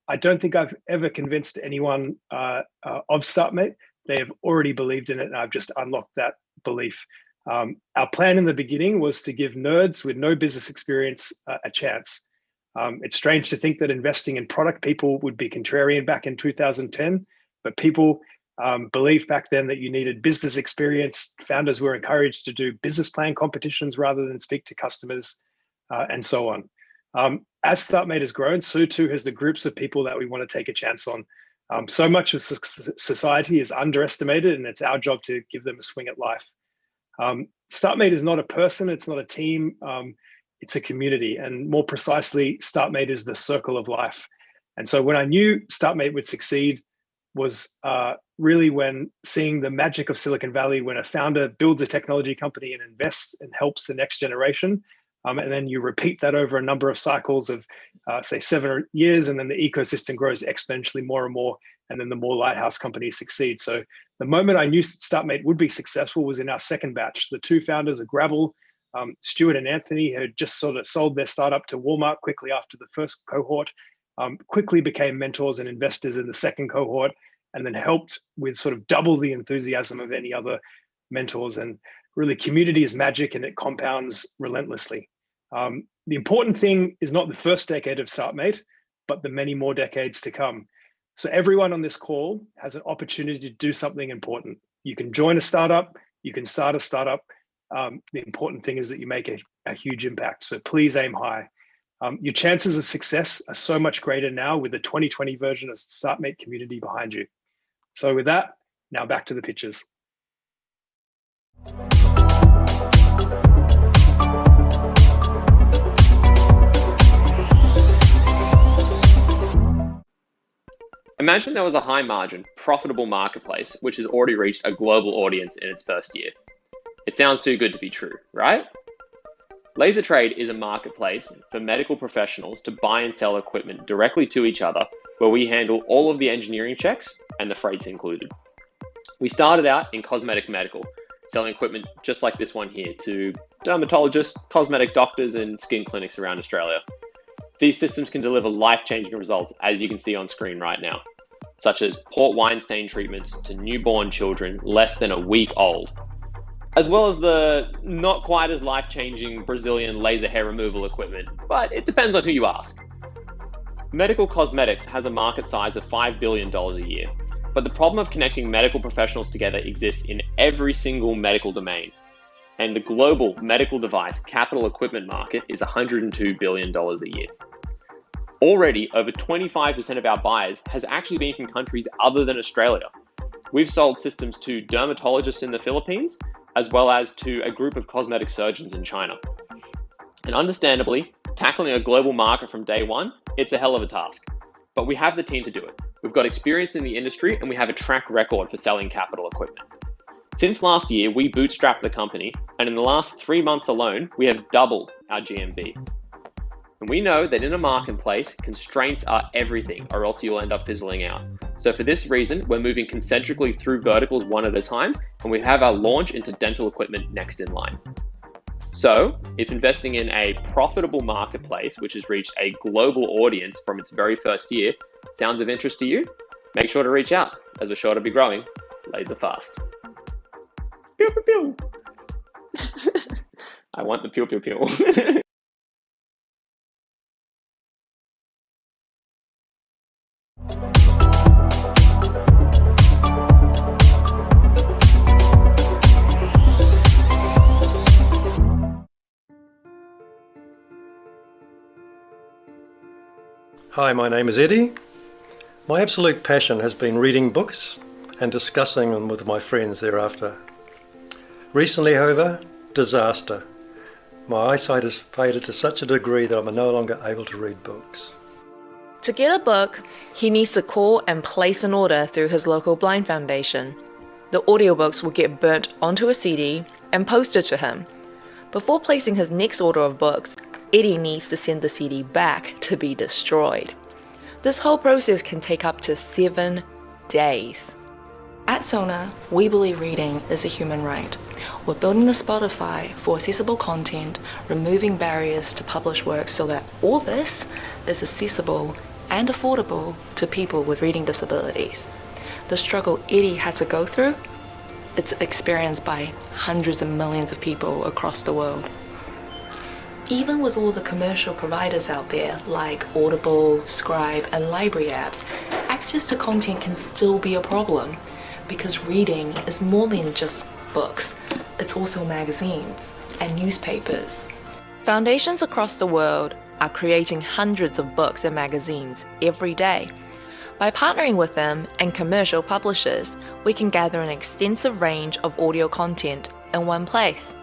I don't think I've ever convinced anyone of Startmate. They have already believed in it, and I've just unlocked that belief. Our plan in the beginning was to give nerds with no business experience a chance. It's strange to think that investing in product people would be contrarian back in 2010, but people believed back then that you needed business experience. Founders were encouraged to do business plan competitions rather than speak to customers, and so on. As Startmate has grown, so too has the groups of people that we want to take a chance on. So much of society is underestimated, and it's our job to give them a swing at life. Startmate is not a person, it's not a team, it's a community. And more precisely, Startmate is the circle of life. And so when I knew Startmate would succeed was really when seeing the magic of Silicon Valley, when a founder builds a technology company and invests and helps the next generation. And then you repeat that over a number of cycles of, say, 7 years, and then the ecosystem grows exponentially more and more, and then the more lighthouse companies succeed. So the moment I knew Startmate would be successful was in our second batch. The two founders of Gravel, Stuart and Anthony, had just sort of sold their startup to Walmart quickly after the first cohort, quickly became mentors and investors in the second cohort, and then helped with sort of double the enthusiasm of any other mentors. And really, community is magic, and it compounds relentlessly. The important thing is not the first decade of Startmate, but the many more decades to come. So everyone on this call has an opportunity to do something important. You can join a startup, you can start a startup. The important thing is that you make a huge impact. So please aim high. Your chances of success are so much greater now with the 2020 version of Startmate community behind you. So with that, now back to the pictures. Imagine there was a high margin, profitable marketplace which has already reached a global audience in its first year. It sounds too good to be true, right? Laser Trade is a marketplace for medical professionals to buy and sell equipment directly to each other, where we handle all of the engineering checks and the freight's included. We started out in cosmetic medical, selling equipment just like this one here to dermatologists, cosmetic doctors, and skin clinics around Australia. These systems can deliver life-changing results, as you can see on screen right now, such as port wine stain treatments to newborn children less than a week old, as well as the not quite as life-changing Brazilian laser hair removal equipment, but it depends on who you ask. Medical cosmetics has a market size of $5 billion a year, but the problem of connecting medical professionals together exists in every single medical domain. And the global medical device capital equipment market is $102 billion a year. Already, over 25% of our buyers has actually been from countries other than Australia. We've sold systems to dermatologists in the Philippines, as well as to a group of cosmetic surgeons in China. And understandably, tackling a global market from day one, it's a hell of a task. But we have the team to do it. We've got experience in the industry, and we have a track record for selling capital equipment. Since last year, we bootstrapped the company, and in the last 3 months alone, we have doubled our GMV. And we know that in a marketplace, constraints are everything, or else you'll end up fizzling out. So for this reason, we're moving concentrically through verticals one at a time, and we have our launch into dental equipment next in line. So if investing in a profitable marketplace, which has reached a global audience from its very first year, sounds of interest to you, make sure to reach out, as we're sure to be growing laser fast. Pew, pew, pew. I want the pew, pew, pew. Hi, my name is Eddie. My absolute passion has been reading books and discussing them with my friends thereafter. Recently, however, disaster. My eyesight has faded to such a degree that I'm no longer able to read books. To get a book, he needs to call and place an order through his local blind foundation. The audiobooks will get burnt onto a CD and posted to him. Before placing his next order of books, Eddie needs to send the CD back to be destroyed. This whole process can take up to 7 days. At Sona, we believe reading is a human right. We're building the Spotify for accessible content, removing barriers to publish works so that all this is accessible and affordable to people with reading disabilities. The struggle Eddie had to go through, it's experienced by hundreds of millions of people across the world. Even with all the commercial providers out there like Audible, Scribe, and library apps, access to content can still be a problem because reading is more than just books. It's also magazines and newspapers. Foundations across the world are creating hundreds of books and magazines every day. By partnering with them and commercial publishers, we can gather an extensive range of audio content in one place.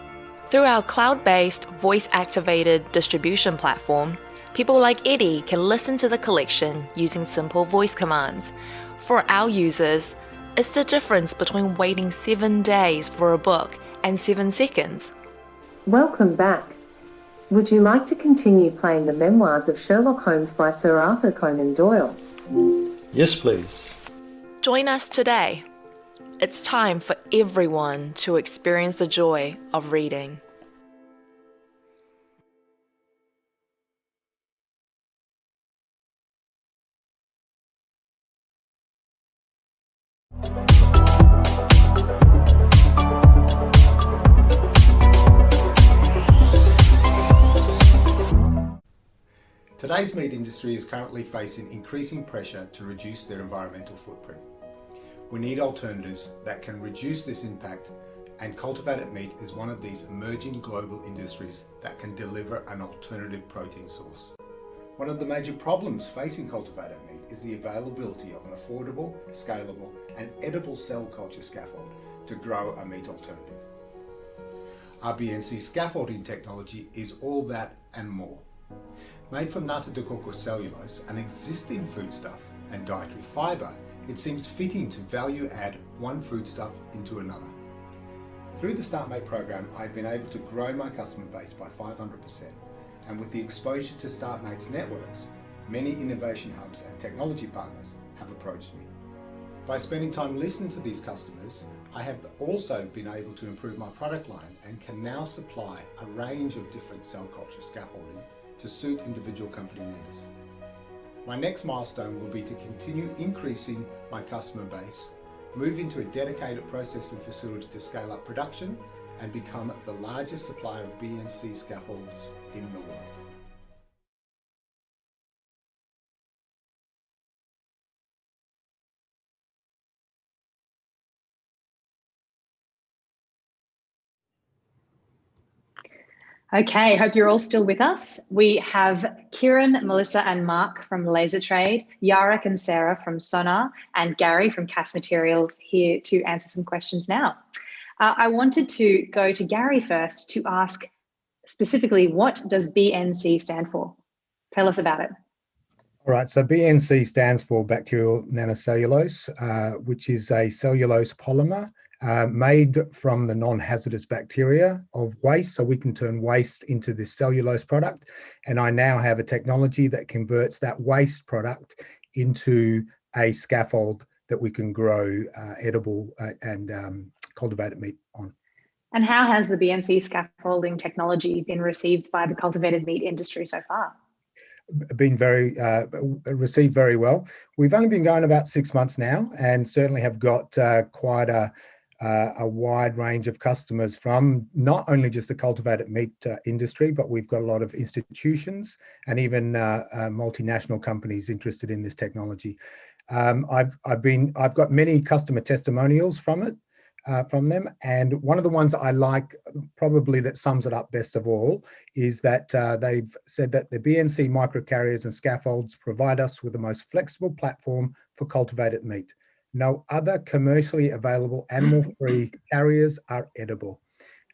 Through our cloud-based, voice-activated distribution platform, people like Eddie can listen to the collection using simple voice commands. For our users, it's the difference between waiting 7 days for a book and 7 seconds. Welcome back. Would you like to continue playing the memoirs of Sherlock Holmes by Sir Arthur Conan Doyle? Yes, please. Join us today. It's time for everyone to experience the joy of reading. Today's meat industry is currently facing increasing pressure to reduce their environmental footprint. We need alternatives that can reduce this impact, and cultivated meat is one of these emerging global industries that can deliver an alternative protein source. One of the major problems facing cultivated meat is the availability of an affordable, scalable, and edible cell culture scaffold to grow a meat alternative. Our BNC scaffolding technology is all that and more. Made from nata de coco cellulose, an existing foodstuff, and dietary fibre, it seems fitting to value add one foodstuff into another. Through the Startmate program, I've been able to grow my customer base by 500%, and with the exposure to Startmate's networks, many innovation hubs and technology partners have approached me. By spending time listening to these customers, I have also been able to improve my product line and can now supply a range of different cell culture scaffolding to suit individual company needs. My next milestone will be to continue increasing my customer base, move into a dedicated processing facility to scale up production, and become the largest supplier of BNC scaffolds in the world. Okay, hope you're all still with us. We have Kieran, Melissa, and Mark from Laser Trade, Yarek and Sarah from Sonar, and Gary from Cast Materials here to answer some questions now. I wanted to go to Gary first to ask specifically, what does BNC stand for? Tell us about it. All right, so BNC stands for bacterial nanocellulose, which is a cellulose polymer made from the non-hazardous bacteria of waste, so we can turn waste into this cellulose product. And I now have a technology that converts that waste product into a scaffold that we can grow edible and cultivated meat on. And how has the BNC scaffolding technology been received by the cultivated meat industry so far? been received very well. We've only been going about 6 months now, and certainly have got quite a wide range of customers from not only just the cultivated meat industry, but we've got a lot of institutions and even multinational companies interested in this technology. I've got many customer testimonials from it. From them, and one of the ones I like, probably that sums it up best of all, is that they've said that the BNC microcarriers and scaffolds provide us with the most flexible platform for cultivated meat. No other commercially available animal-free carriers are edible.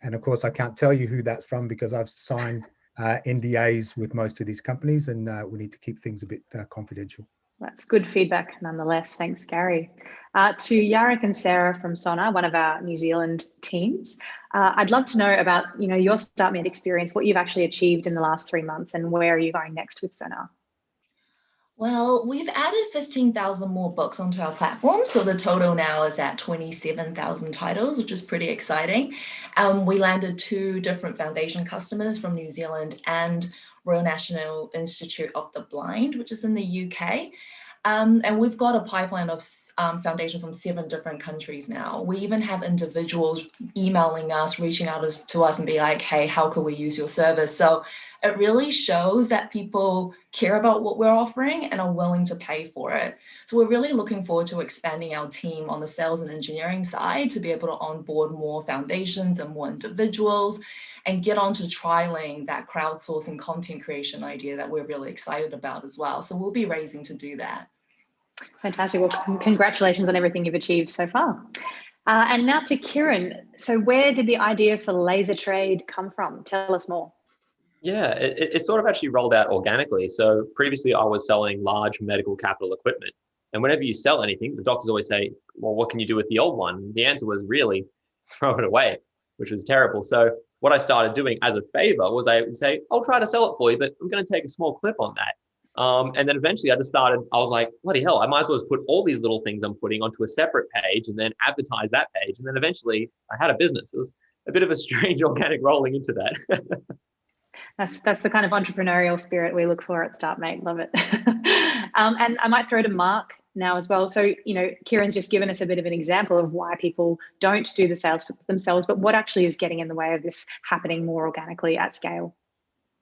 And of course, I can't tell you who that's from because I've signed NDAs with most of these companies, and we need to keep things a bit confidential. That's good feedback nonetheless. Thanks, Gary. To Yarrick and Sarah from Sona, one of our New Zealand teams, I'd love to know about your Startmate experience, what you've actually achieved in the last 3 months, and where are you going next with Sona? Well, we've added 15,000 more books onto our platform, so the total now is at 27,000 titles, which is pretty exciting. We landed 2 different foundation customers from New Zealand and Royal National Institute of the Blind, which is in the UK. And we've got a pipeline of foundation from 7 different countries now. We even have individuals emailing us, reaching out to us and be like, hey, how can we use your service? So it really shows that people care about what we're offering and are willing to pay for it. So we're really looking forward to expanding our team on the sales and engineering side to be able to onboard more foundations and more individuals and get on to trialing that crowdsourcing content creation idea that we're really excited about as well. So we'll be raising to do that. Fantastic. Well, congratulations on everything you've achieved so far. And now to Kieran. So where did the idea for Laser Trade come from? Tell us more. Yeah, it sort of actually rolled out organically. So previously I was selling large medical capital equipment. And whenever you sell anything, the doctors always say, well, what can you do with the old one? The answer was really throw it away, which was terrible. So what I started doing as a favor was I would say, I'll try to sell it for you, but I'm going to take a small clip on that. And then eventually I was like, bloody hell, I might as well just put all these little things I'm putting onto a separate page and then advertise that page. And then eventually I had a business. It was a bit of a strange organic rolling into that. That's the kind of entrepreneurial spirit we look for at Startmate. Love it. And I might throw to Mark now as well. So, Kieran's just given us a bit of an example of why people don't do the sales for themselves, but what actually is getting in the way of this happening more organically at scale?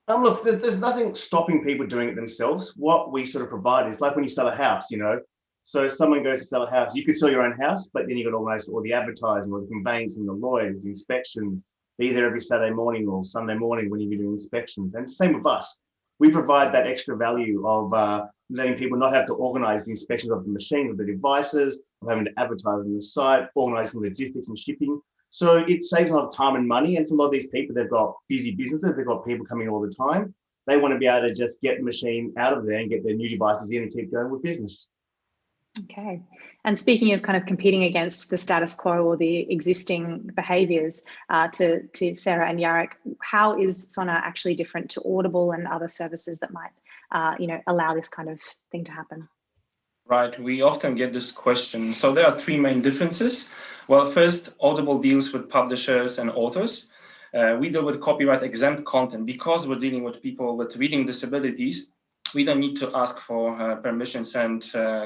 Look, there's nothing stopping people doing it themselves. What we sort of provide is like when you sell a house, so someone goes to sell a house, you could sell your own house, but then you've got almost all the advertising or the conveyancing, the lawyers, the inspections, be there every Saturday morning or Sunday morning when you're doing inspections. And same with us. We provide that extra value of letting people not have to organize the inspections of the machines, of the devices, of having to advertise on the site, organizing logistics and shipping. So it saves a lot of time and money. And for a lot of these people, they've got busy businesses, they've got people coming all the time. They want to be able to just get the machine out of there and get their new devices in and keep going with business. Okay. And speaking of kind of competing against the status quo or the existing behaviors, to Sarah and Yarrick, how is Sona actually different to Audible and other services that might, allow this kind of thing to happen? Right, we often get this question. So there are 3 main differences. Well, first, Audible deals with publishers and authors. We deal with copyright exempt content. Because we're dealing with people with reading disabilities, we don't need to ask for permissions and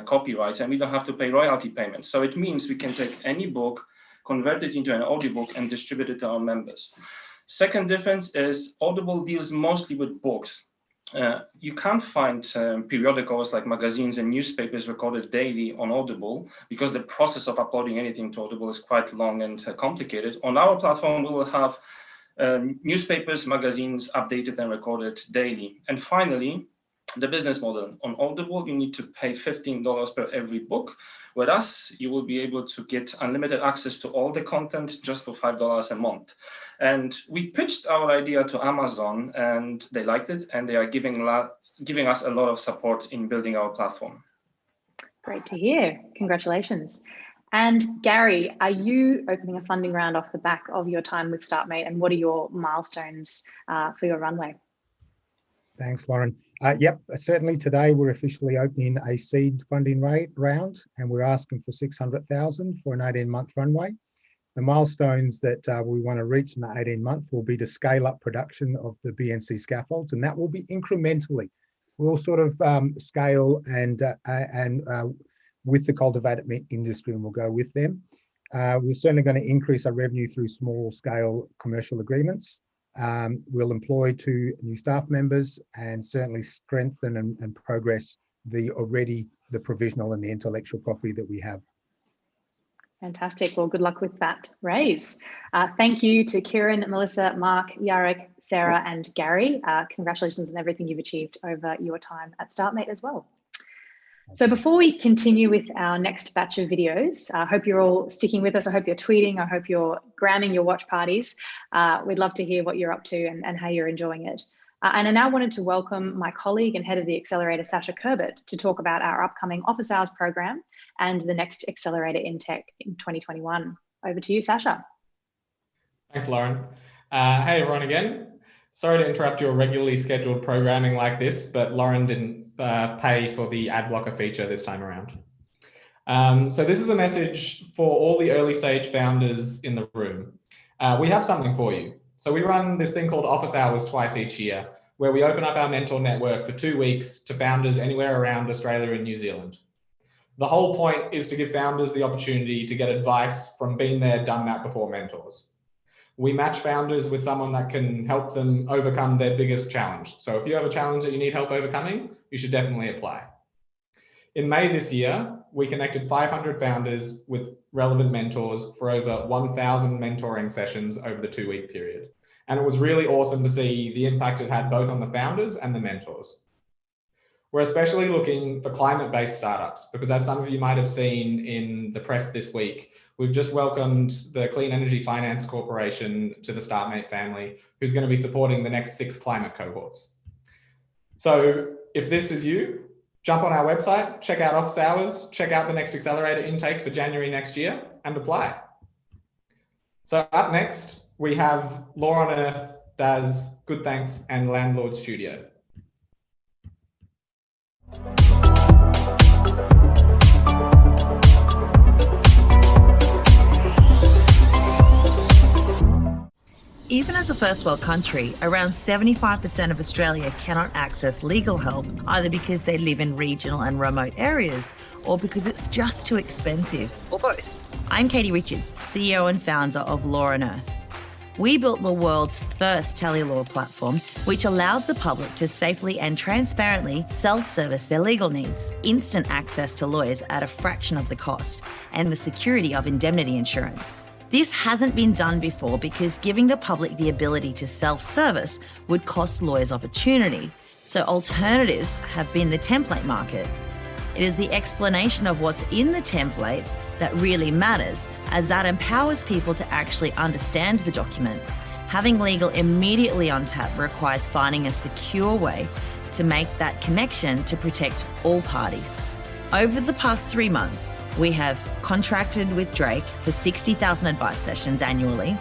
copyrights, and we don't have to pay royalty payments. So it means we can take any book, convert it into an audiobook, and distribute it to our members. Second difference is Audible deals mostly with books. You can't find periodicals like magazines and newspapers recorded daily on Audible because the process of uploading anything to Audible is quite long and complicated. On our platform, we will have newspapers, magazines updated and recorded daily. And finally, the business model. On Audible, you need to pay $15 per every book. With us, you will be able to get unlimited access to all the content just for $5 a month. And we pitched our idea to Amazon and they liked it, and they are giving us a lot of support in building our platform. Great to hear. Congratulations. And Gary, are you opening a funding round off the back of your time with Startmate, and what are your milestones for your runway? Thanks, Lauren. Yep, certainly today we're officially opening a seed funding round, and we're asking for $600,000 for an 18-month runway. The milestones that we want to reach in the 18 months will be to scale up production of the BNC scaffolds, and that will be incrementally. we'll sort of scale and with the cultivated meat industry, and we'll go with them. We're certainly going to increase our revenue through small scale commercial agreements. We'll employ 2 new staff members and certainly strengthen and progress the provisional and the intellectual property that we have. Fantastic. Well, good luck with that raise. Thank you to Kieran, Melissa, Mark, Jarek, Sarah, and Gary. Congratulations on everything you've achieved over your time at Startmate as well. So before we continue with our next batch of videos, I hope you're all sticking with us. I hope you're tweeting. I hope you're gramming your watch parties. We'd love to hear what you're up to and how you're enjoying it. And I now wanted to welcome my colleague and head of the accelerator, Sasha Kerbert, to talk about our upcoming office hours program and the next accelerator in tech in 2021. Over to you, Sasha. Thanks, Lauren. Hey, everyone again. Sorry to interrupt your regularly scheduled programming like this, but Lauren didn't pay for the ad blocker feature this time around. So this is a message for all the early stage founders in the room. We have something for you. So we run this thing called office hours twice each year, where we open up our mentor network for 2 weeks to founders anywhere around Australia and New Zealand. The whole point is to give founders the opportunity to get advice from been there, done that before mentors. We match founders with someone that can help them overcome their biggest challenge. So if you have a challenge that you need help overcoming, you should definitely apply. In May this year, we connected 500 founders with relevant mentors for over 1,000 mentoring sessions over the 2-week period. And it was really awesome to see the impact it had both on the founders and the mentors. We're especially looking for climate-based startups because, as some of you might have seen in the press this week, we've just welcomed the Clean Energy Finance Corporation to the Startmate family, who's going to be supporting the next 6 climate cohorts. So if this is you, jump on our website, check out office hours, check out the next accelerator intake for January next year, and apply. So up next, we have Law on Earth, Daz, Good Thanks, and Landlord Studio. Even as a first world country, around 75% of Australia cannot access legal help, either because they live in regional and remote areas or because it's just too expensive, or both. I'm Katie Richards, CEO and founder of Law on Earth. We built the world's first telelaw platform, which allows the public to safely and transparently self-service their legal needs, instant access to lawyers at a fraction of the cost, and the security of indemnity insurance. This hasn't been done before because giving the public the ability to self-service would cost lawyers opportunity, so alternatives have been the template market. It is the explanation of what's in the templates that really matters, as that empowers people to actually understand the document. Having legal immediately on tap requires finding a secure way to make that connection to protect all parties. Over the past 3 months, we have contracted with Drake for 60,000 advice sessions annually,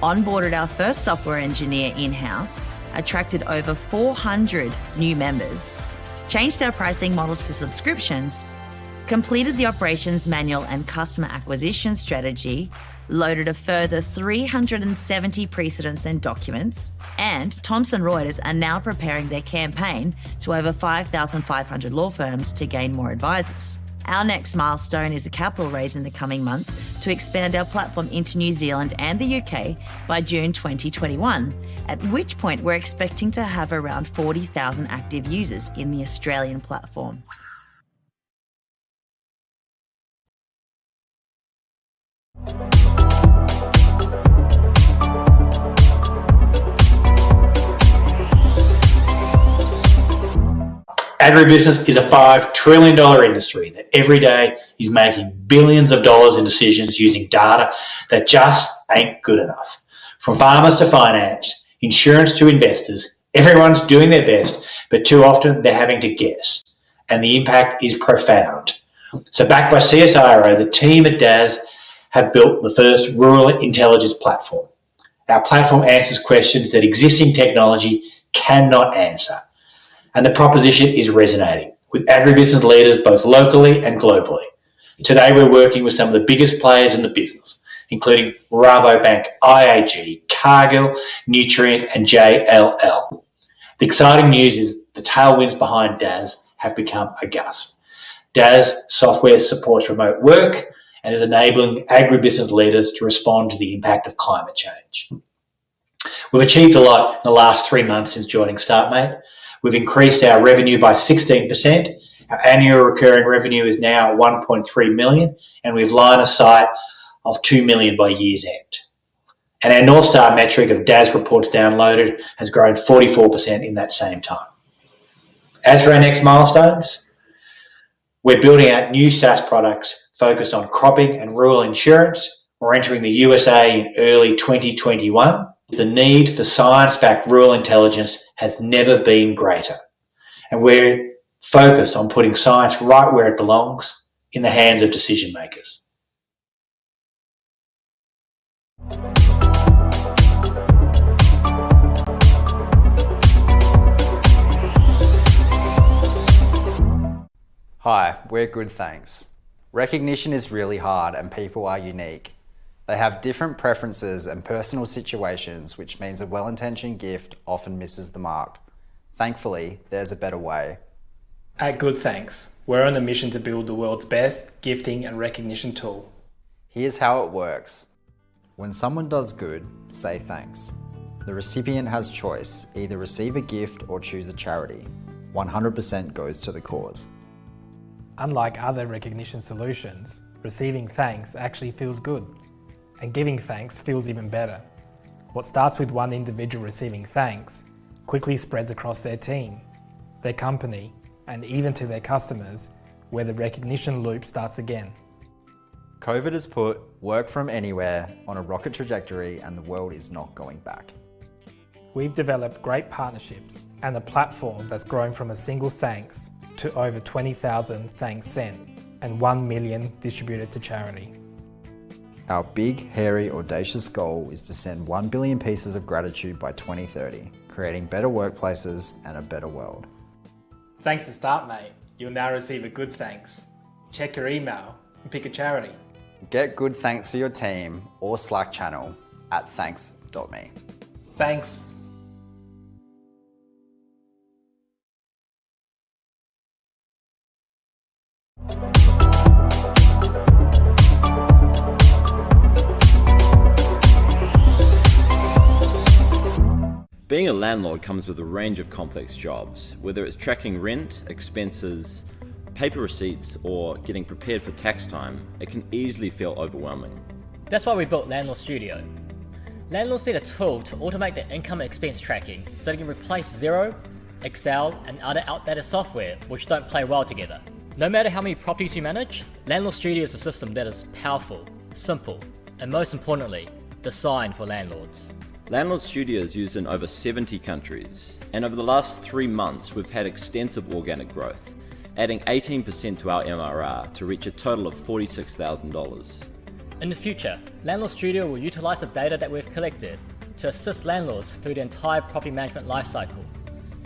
onboarded our first software engineer in-house, attracted over 400 new members, changed our pricing models to subscriptions, completed the operations manual and customer acquisition strategy, loaded a further 370 precedents and documents, and Thomson Reuters are now preparing their campaign to over 5,500 law firms to gain more advisors. Our next milestone is a capital raise in the coming months to expand our platform into New Zealand and the UK by June 2021, at which point we're expecting to have around 40,000 active users in the Australian platform. Agribusiness is a $5 trillion industry that every day is making billions of dollars in decisions using data that just ain't good enough. From farmers to finance, insurance to investors, everyone's doing their best, but too often they're having to guess. And the impact is profound. So backed by CSIRO, the team at DAS have built the first rural intelligence platform. Our platform answers questions that existing technology cannot answer. And the proposition is resonating with agribusiness leaders both locally and globally. Today we're working with some of the biggest players in the business, including Rabobank, IAG, Cargill, Nutrient and JLL. The exciting news is the tailwinds behind DAS have become a gust. DAS software supports remote work and is enabling agribusiness leaders to respond to the impact of climate change. We've achieved a lot in the last 3 months since joining Startmate. We've increased our revenue by 16%. Our annual recurring revenue is now 1.3 million, and we've line of sight of 2 million by year's end. And our North Star metric of DAS reports downloaded has grown 44% in that same time. As for our next milestones, we're building out new SaaS products focused on cropping and rural insurance. We're entering the USA in early 2021. The need for science-backed rural intelligence has never been greater. And we're focused on putting science right where it belongs, in the hands of decision makers. Hi, we're Good Thanks. Recognition is really hard and people are unique. They have different preferences and personal situations, which means a well-intentioned gift often misses the mark. Thankfully, there's a better way. At Good Thanks, we're on a mission to build the world's best gifting and recognition tool. Here's how it works. When someone does good, say thanks. The recipient has choice, either receive a gift or choose a charity. 100% goes to the cause. Unlike other recognition solutions, receiving thanks actually feels good, and giving thanks feels even better. What starts with one individual receiving thanks quickly spreads across their team, their company, and even to their customers, where the recognition loop starts again. COVID has put work from anywhere on a rocket trajectory, and the world is not going back. We've developed great partnerships and a platform that's grown from a single thanks to over 20,000 thanks sent and 1 million distributed to charity. Our big, hairy, audacious goal is to send 1 billion pieces of gratitude by 2030, creating better workplaces and a better world. Thanks to Startmate, you'll now receive a Good Thanks. Check your email and pick a charity. Get Good Thanks for your team or Slack channel at thanks.me. Thanks. Being a landlord comes with a range of complex jobs, whether it's tracking rent, expenses, paper receipts, or getting prepared for tax time. It can easily feel overwhelming. That's why we built Landlord Studio. Landlords need a tool to automate their income and expense tracking so they can replace Xero, Excel, and other outdated software which don't play well together. No matter how many properties you manage, Landlord Studio is a system that is powerful, simple, and most importantly, designed for landlords. Landlord Studio is used in over 70 countries, and over the last 3 months we've had extensive organic growth, adding 18% to our MRR to reach a total of $46,000. In the future, Landlord Studio will utilize the data that we've collected to assist landlords through the entire property management lifecycle,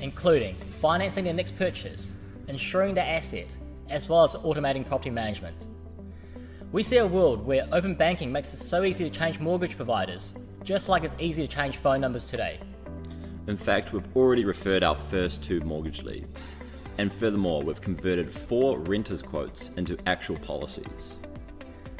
including financing their next purchase, insuring their asset, as well as automating property management. We see a world where open banking makes it so easy to change mortgage providers, just like it's easy to change phone numbers today. In fact, we've already referred our first 2 mortgage leads. And furthermore, we've converted 4 renters' quotes into actual policies.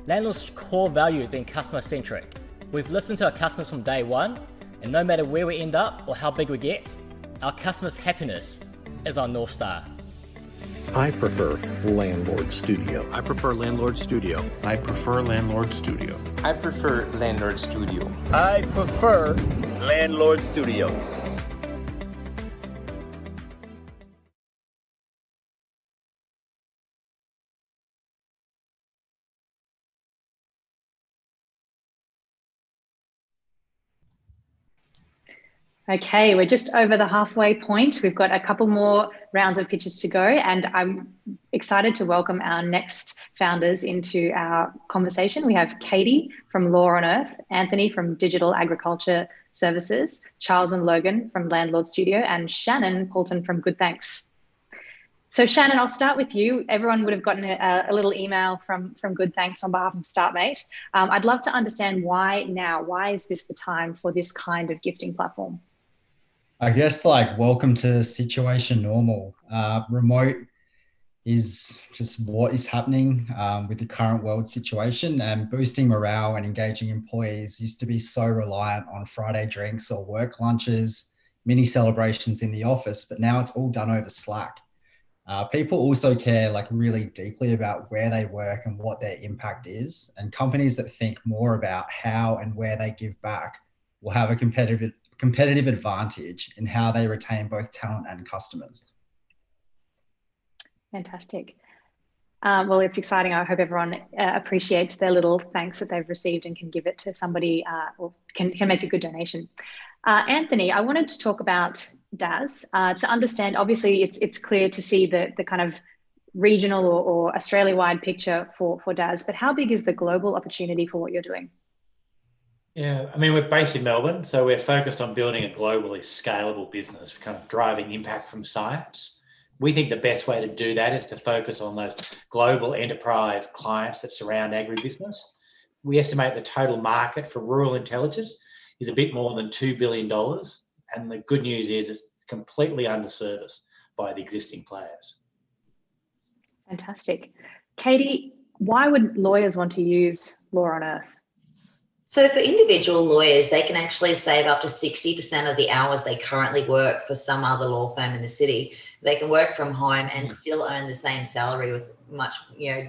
Landlord's core value has been customer-centric. We've listened to our customers from day one, and no matter where we end up or how big we get, our customers' happiness is our North Star. I prefer Landlord Studio. I prefer Landlord Studio. I prefer Landlord Studio. I prefer Landlord Studio. I prefer Landlord Studio. Okay, we're just over the halfway point. We've got a couple more rounds of pitches to go, and I'm excited to welcome our next founders into our conversation. We have Katie from Law on Earth, Anthony from Digital Agriculture Services, Charles and Logan from Landlord Studio, and Shannon Poulton from Good Thanks. So Shannon, I'll start with you. Everyone would have gotten a little email from Good Thanks on behalf of Startmate. I'd love to understand why now. Why is this the time for this kind of gifting platform? I guess like welcome to situation normal. Remote is just what is happening with the current world situation, and boosting morale and engaging employees used to be so reliant on Friday drinks or work lunches, mini celebrations in the office, but now it's all done over Slack. People also care like really deeply about where they work and what their impact is. And companies that think more about how and where they give back will have a competitive advantage in how they retain both talent and customers. Fantastic. Well, it's exciting. I hope everyone appreciates their little thanks that they've received and can give it to somebody or can make a good donation. Anthony, I wanted to talk about DAS to understand. Obviously, it's clear to see the kind of regional or Australia-wide picture for DAS, but how big is the global opportunity for what you're doing? Yeah, I mean, we're based in Melbourne, so we're focused on building a globally scalable business, kind of driving impact from science. We think the best way to do that is to focus on those global enterprise clients that surround agribusiness. We estimate the total market for rural intelligence is a bit more than $2 billion. And the good news is it's completely underserviced by the existing players. Fantastic. Katie, why would lawyers want to use Law on Earth? So for individual lawyers, they can actually save up to 60% of the hours they currently work for some other law firm in the city. They can work from home and still earn the same salary with much,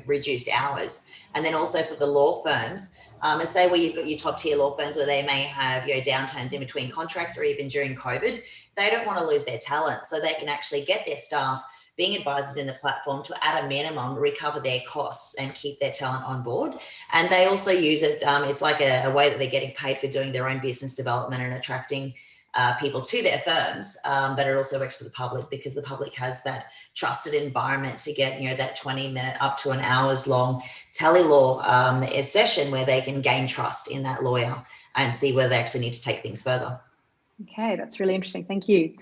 reduced hours. And then also for the law firms, and say where you've got your top tier law firms where they may have downturns in between contracts or even during COVID, they don't want to lose their talent. So they can actually get their staff being advisors in the platform to, at a minimum, recover their costs and keep their talent on board. And they also use it, it's like a way that they're getting paid for doing their own business development and attracting people to their firms, but it also works for the public because the public has that trusted environment to get, that 20-minute up to an hour's long tele-law session where they can gain trust in that lawyer and see whether they actually need to take things further. Okay, that's really interesting. Thank you.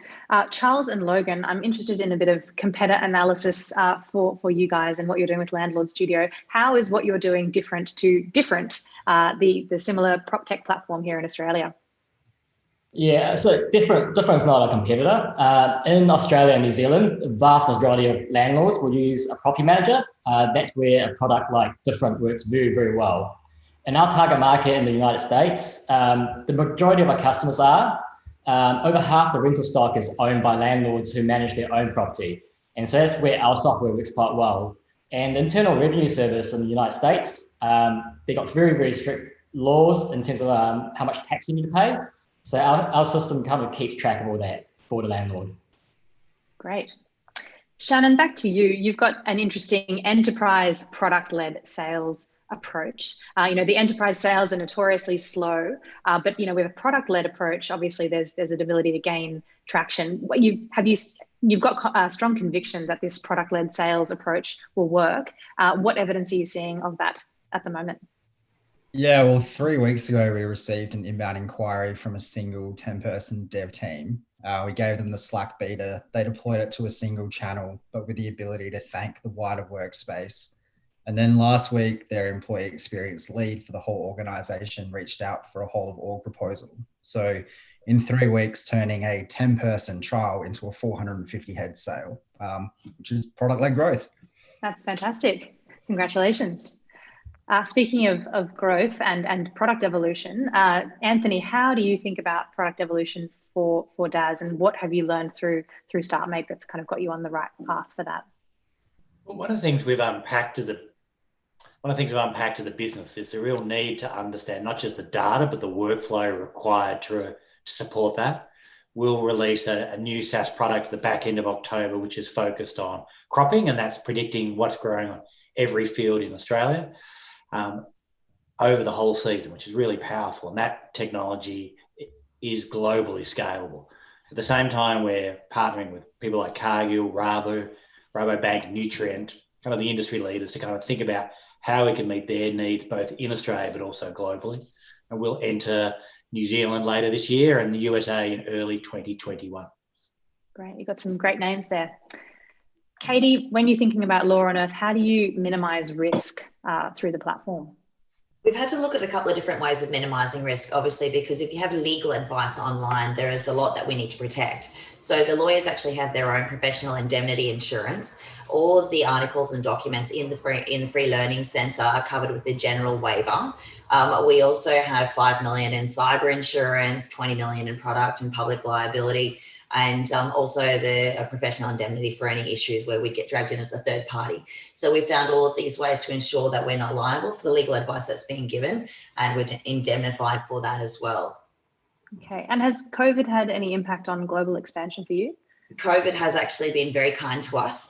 Charles and Logan, I'm interested in a bit of competitor analysis for you guys and what you're doing with Landlord Studio. How is what you're doing different to the similar prop tech platform here in Australia? Yeah, so different's not a competitor. In Australia and New Zealand, the vast majority of landlords will use a property manager. That's where a product like Different works very, very well. In our target market in the United States, the majority of our customers are over half the rental stock is owned by landlords who manage their own property. And so that's where our software works quite well. And the Internal Revenue Service in the United States, they've got very, very strict laws in terms of how much tax you need to pay. So our system kind of keeps track of all that for the landlord. Great. Shannon, back to you. You've got an interesting enterprise product-led sales approach. The enterprise sales are notoriously slow, but with a product-led approach, obviously there's an ability to gain traction. You've got strong conviction that this product-led sales approach will work. What evidence are you seeing of that at the moment? Yeah, well, 3 weeks ago, we received an inbound inquiry from a single 10-person dev team. We gave them the Slack beta. They deployed it to a single channel, but with the ability to thank the wider workspace. And then last week, their employee experience lead for the whole organization reached out for a whole of org proposal. So in 3 weeks, turning a 10-person trial into a 450 head sale, which is product-led growth. That's fantastic. Congratulations. Speaking of growth and product evolution, Anthony, how do you think about product evolution for DAS, and what have you learned through Startmate that's kind of got you on the right path for that? Well, one of the things we've unpacked to the business is the real need to understand not just the data, but the workflow required to support that. We'll release a new SaaS product at the back end of October, which is focused on cropping, and that's predicting what's growing on every field in Australia over the whole season, which is really powerful. And that technology is globally scalable. At the same time, we're partnering with people like Cargill, Rabobank, Nutrient, kind of the industry leaders to kind of think about how we can meet their needs both in Australia but also globally. And we'll enter New Zealand later this year and the USA in early 2021. Great, you've got some great names there. Katie, when you're thinking about Law on Earth, how do you minimize risk through the platform? We've had to look at a couple of different ways of minimizing risk, obviously, because if you have legal advice online, there is a lot that we need to protect. So the lawyers actually have their own professional indemnity insurance. All of the articles and documents in the free learning centre are covered with the general waiver. We also have $5 million in cyber insurance, $20 million in product and public liability, and also the professional indemnity for any issues where we get dragged in as a third party. So we found all of these ways to ensure that we're not liable for the legal advice that's being given, and we're indemnified for that as well. Okay, and has COVID had any impact on global expansion for you? COVID has actually been very kind to us.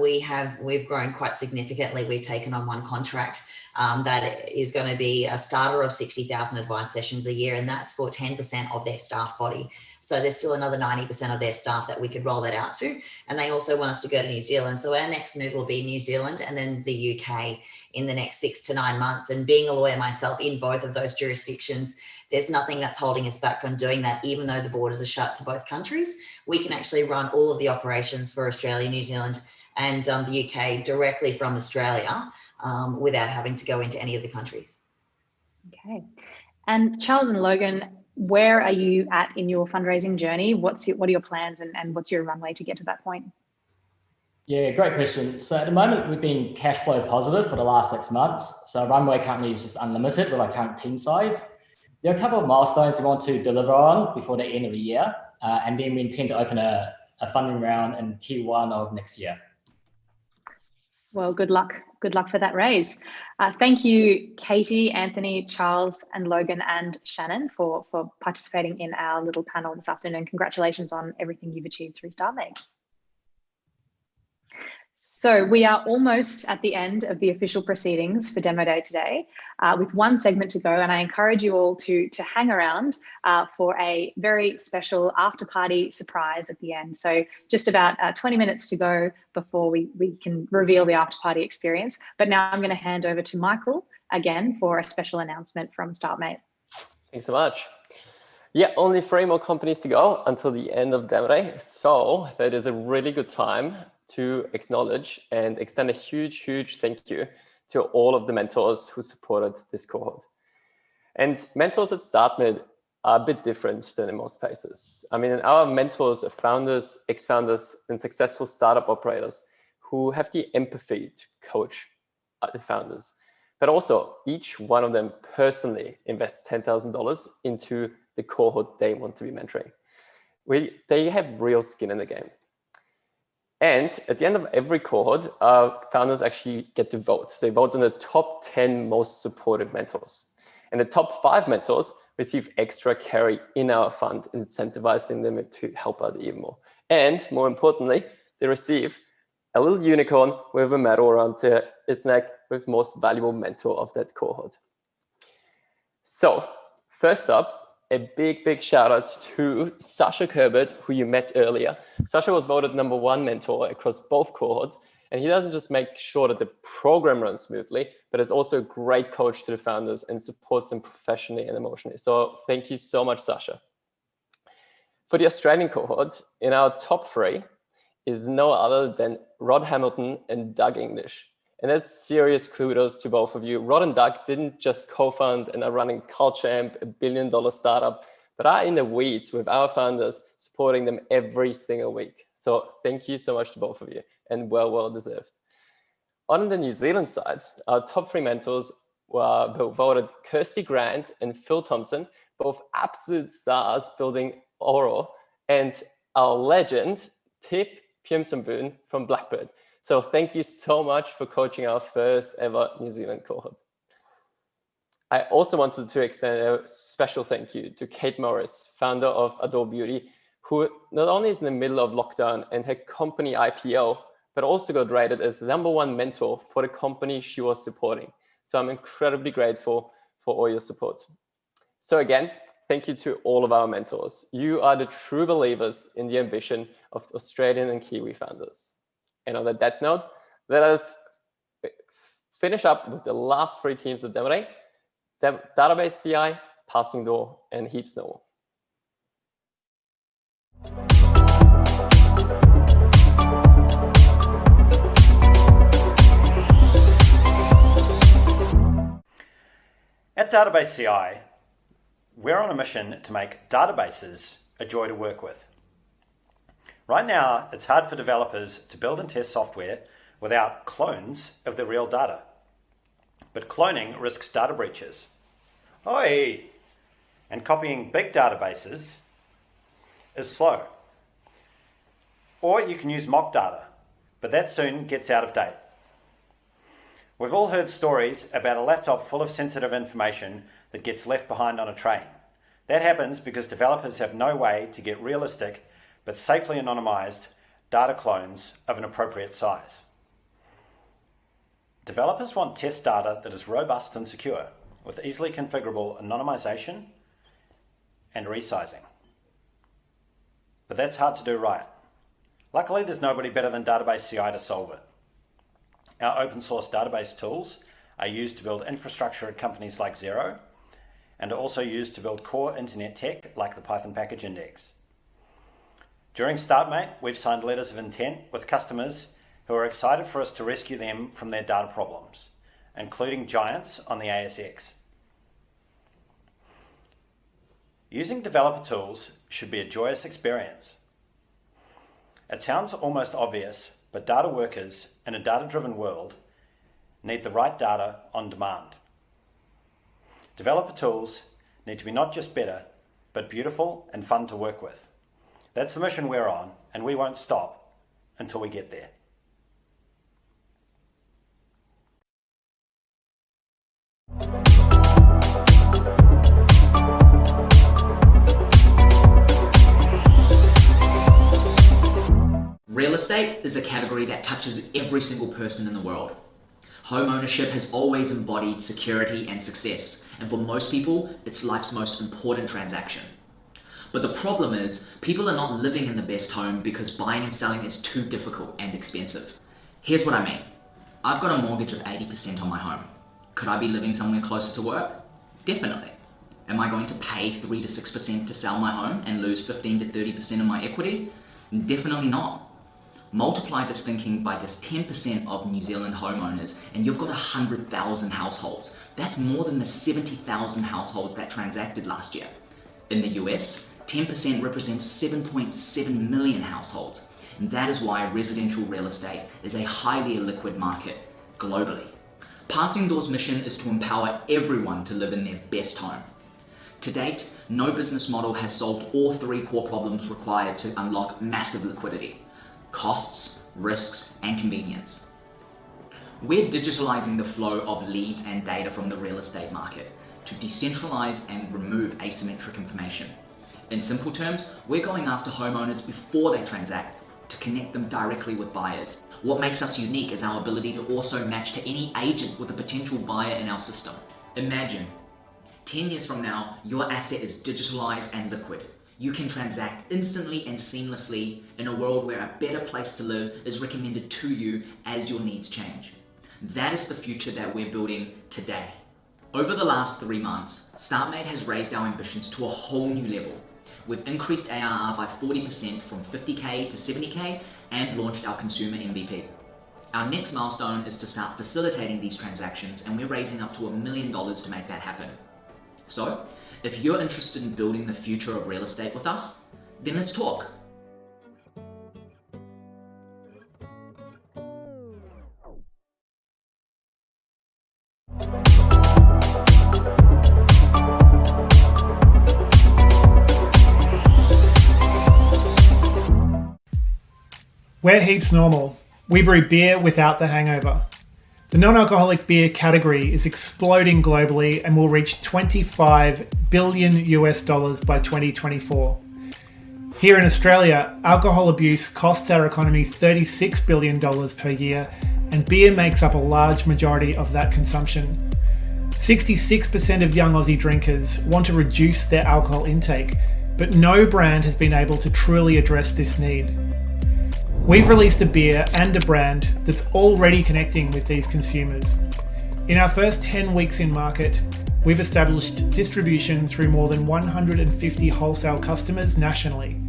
We've grown quite significantly. We've taken on one contract that is going to be a starter of 60,000 advice sessions a year, and that's for 10% of their staff body. So there's still another 90% of their staff that we could roll that out to. And they also want us to go to New Zealand. So our next move will be New Zealand and then the UK in the next 6 to 9 months. And being a lawyer myself in both of those jurisdictions, there's nothing that's holding us back from doing that. Even though the borders are shut to both countries, we can actually run all of the operations for Australia, New Zealand, and the UK directly from Australia without having to go into any of the countries. Okay. And Charles and Logan, where are you at in your fundraising journey? What are your plans and what's your runway to get to that point? Yeah, great question. So at the moment, we've been cash flow positive for the last 6 months. So our runway currently is just unlimited with our current team size. There are a couple of milestones we want to deliver on before the end of the year. And then we intend to open a funding round in Q1 of next year. Well, good luck. Good luck for that raise. Thank you, Katie, Anthony, Charles, and Logan and Shannon for participating in our little panel this afternoon. Congratulations on everything you've achieved through Startmate. So we are almost at the end of the official proceedings for Demo Day today, with one segment to go, and I encourage you all to hang around for a very special after party surprise at the end. So just about 20 minutes to go before we can reveal the after party experience. But now I'm going to hand over to Michael again for a special announcement from Startmate. Thanks so much. Yeah, only 3 more companies to go until the end of Demo Day. So that is a really good time to acknowledge and extend a huge thank you to all of the mentors who supported this cohort. And mentors at Startmate are a bit different than in most places. I mean, our mentors are founders, ex-founders, and successful startup operators who have the empathy to coach the founders. But also, each one of them personally invests $10,000 into the cohort they want to be mentoring. They have real skin in the game. And at the end of every cohort, founders actually get to vote. They vote on the top 10 most supportive mentors. And the top 5 mentors receive extra carry in our fund, incentivizing them to help out even more. And more importantly, they receive a little unicorn with a medal around its neck with most valuable mentor of that cohort. So first up, a big shout out to Sasha Kerbert, who you met earlier. Sasha was voted #1 mentor across both cohorts, and he doesn't just make sure that the program runs smoothly, but is also a great coach to the founders and supports them professionally and emotionally. So thank you so much, Sasha. For the Australian cohort, in our top 3 is no other than Rod Hamilton and Doug English. And that's serious kudos to both of you. Rod and Doug didn't just co-found and are running Culture Amp, $1 billion startup, but are in the weeds with our founders, supporting them every single week. So thank you so much to both of you, and well deserved. On the New Zealand side, our top 3 mentors were voted Kirsty Grant and Phil Thompson, both absolute stars building Oro, and our legend, Tip Piemsonboon from Blackbird. So thank you so much for coaching our first ever New Zealand cohort. I also wanted to extend a special thank you to Kate Morris, founder of Adore Beauty, who not only is in the middle of lockdown and her company IPO, but also got rated as #1 mentor for the company she was supporting. So I'm incredibly grateful for all your support. So again, thank you to all of our mentors. You are the true believers in the ambition of Australian and Kiwi founders. And on that note, let us finish up with the last 3 teams of Demo Day: Database CI, Passing Door, and Heaps No. Database CI, we're on a mission to make databases a joy to work with. Right now, it's hard for developers to build and test software without clones of the real data. But cloning risks data breaches. And copying big databases is slow. Or you can use mock data, but that soon gets out of date. We've all heard stories about a laptop full of sensitive information that gets left behind on a train. That happens because developers have no way to get realistic but safely anonymized data clones of an appropriate size. Developers want test data that is robust and secure, with easily configurable anonymization and resizing. But that's hard to do right. Luckily, there's nobody better than Database CI to solve it. Our open source database tools are used to build infrastructure at companies like Xero, and are also used to build core internet tech like the Python package index. During Startmate, we've signed letters of intent with customers who are excited for us to rescue them from their data problems, including giants on the ASX. Using developer tools should be a joyous experience. It sounds almost obvious, but data workers in a data-driven world need the right data on demand. Developer tools need to be not just better, but beautiful and fun to work with. That's the mission we're on, and we won't stop until we get there. Real estate is a category that touches every single person in the world. Home ownership has always embodied security and success, and for most people, it's life's most important transaction. But the problem is, people are not living in the best home because buying and selling is too difficult and expensive. Here's what I mean. I've got a mortgage of 80% on my home. Could I be living somewhere closer to work? Definitely. Am I going to pay 3 to 6% to sell my home and lose 15 to 30% of my equity? Definitely not. Multiply this thinking by just 10% of New Zealand homeowners and you've got 100,000 households. That's more than the 70,000 households that transacted last year. In the US, 10% represents 7.7 million households. And that is why residential real estate is a highly illiquid market globally. Passing Door's mission is to empower everyone to live in their best home. To date, no business model has solved all 3 core problems required to unlock massive liquidity: costs, risks, and convenience. We're digitalizing the flow of leads and data from the real estate market to decentralize and remove asymmetric information. In simple terms, we're going after homeowners before they transact to connect them directly with buyers. What makes us unique is our ability to also match to any agent with a potential buyer in our system. Imagine, 10 years from now, your asset is digitalized and liquid. You can transact instantly and seamlessly in a world where a better place to live is recommended to you as your needs change. That is the future that we're building today. Over the last 3 months, Startmate has raised our ambitions to a whole new level. We've increased ARR by 40% from 50K to 70K and launched our consumer MVP. Our next milestone is to start facilitating these transactions, and we're raising up to $1 million to make that happen. So, if you're interested in building the future of real estate with us, then let's talk. We're heaps normal. We brew beer without the hangover. The non-alcoholic beer category is exploding globally and will reach $25 billion by 2024. Here in Australia, alcohol abuse costs our economy $36 billion per year, and beer makes up a large majority of that consumption. 66% of young Aussie drinkers want to reduce their alcohol intake, but no brand has been able to truly address this need. We've released a beer and a brand that's already connecting with these consumers. In our first 10 weeks in market, we've established distribution through more than 150 wholesale customers nationally,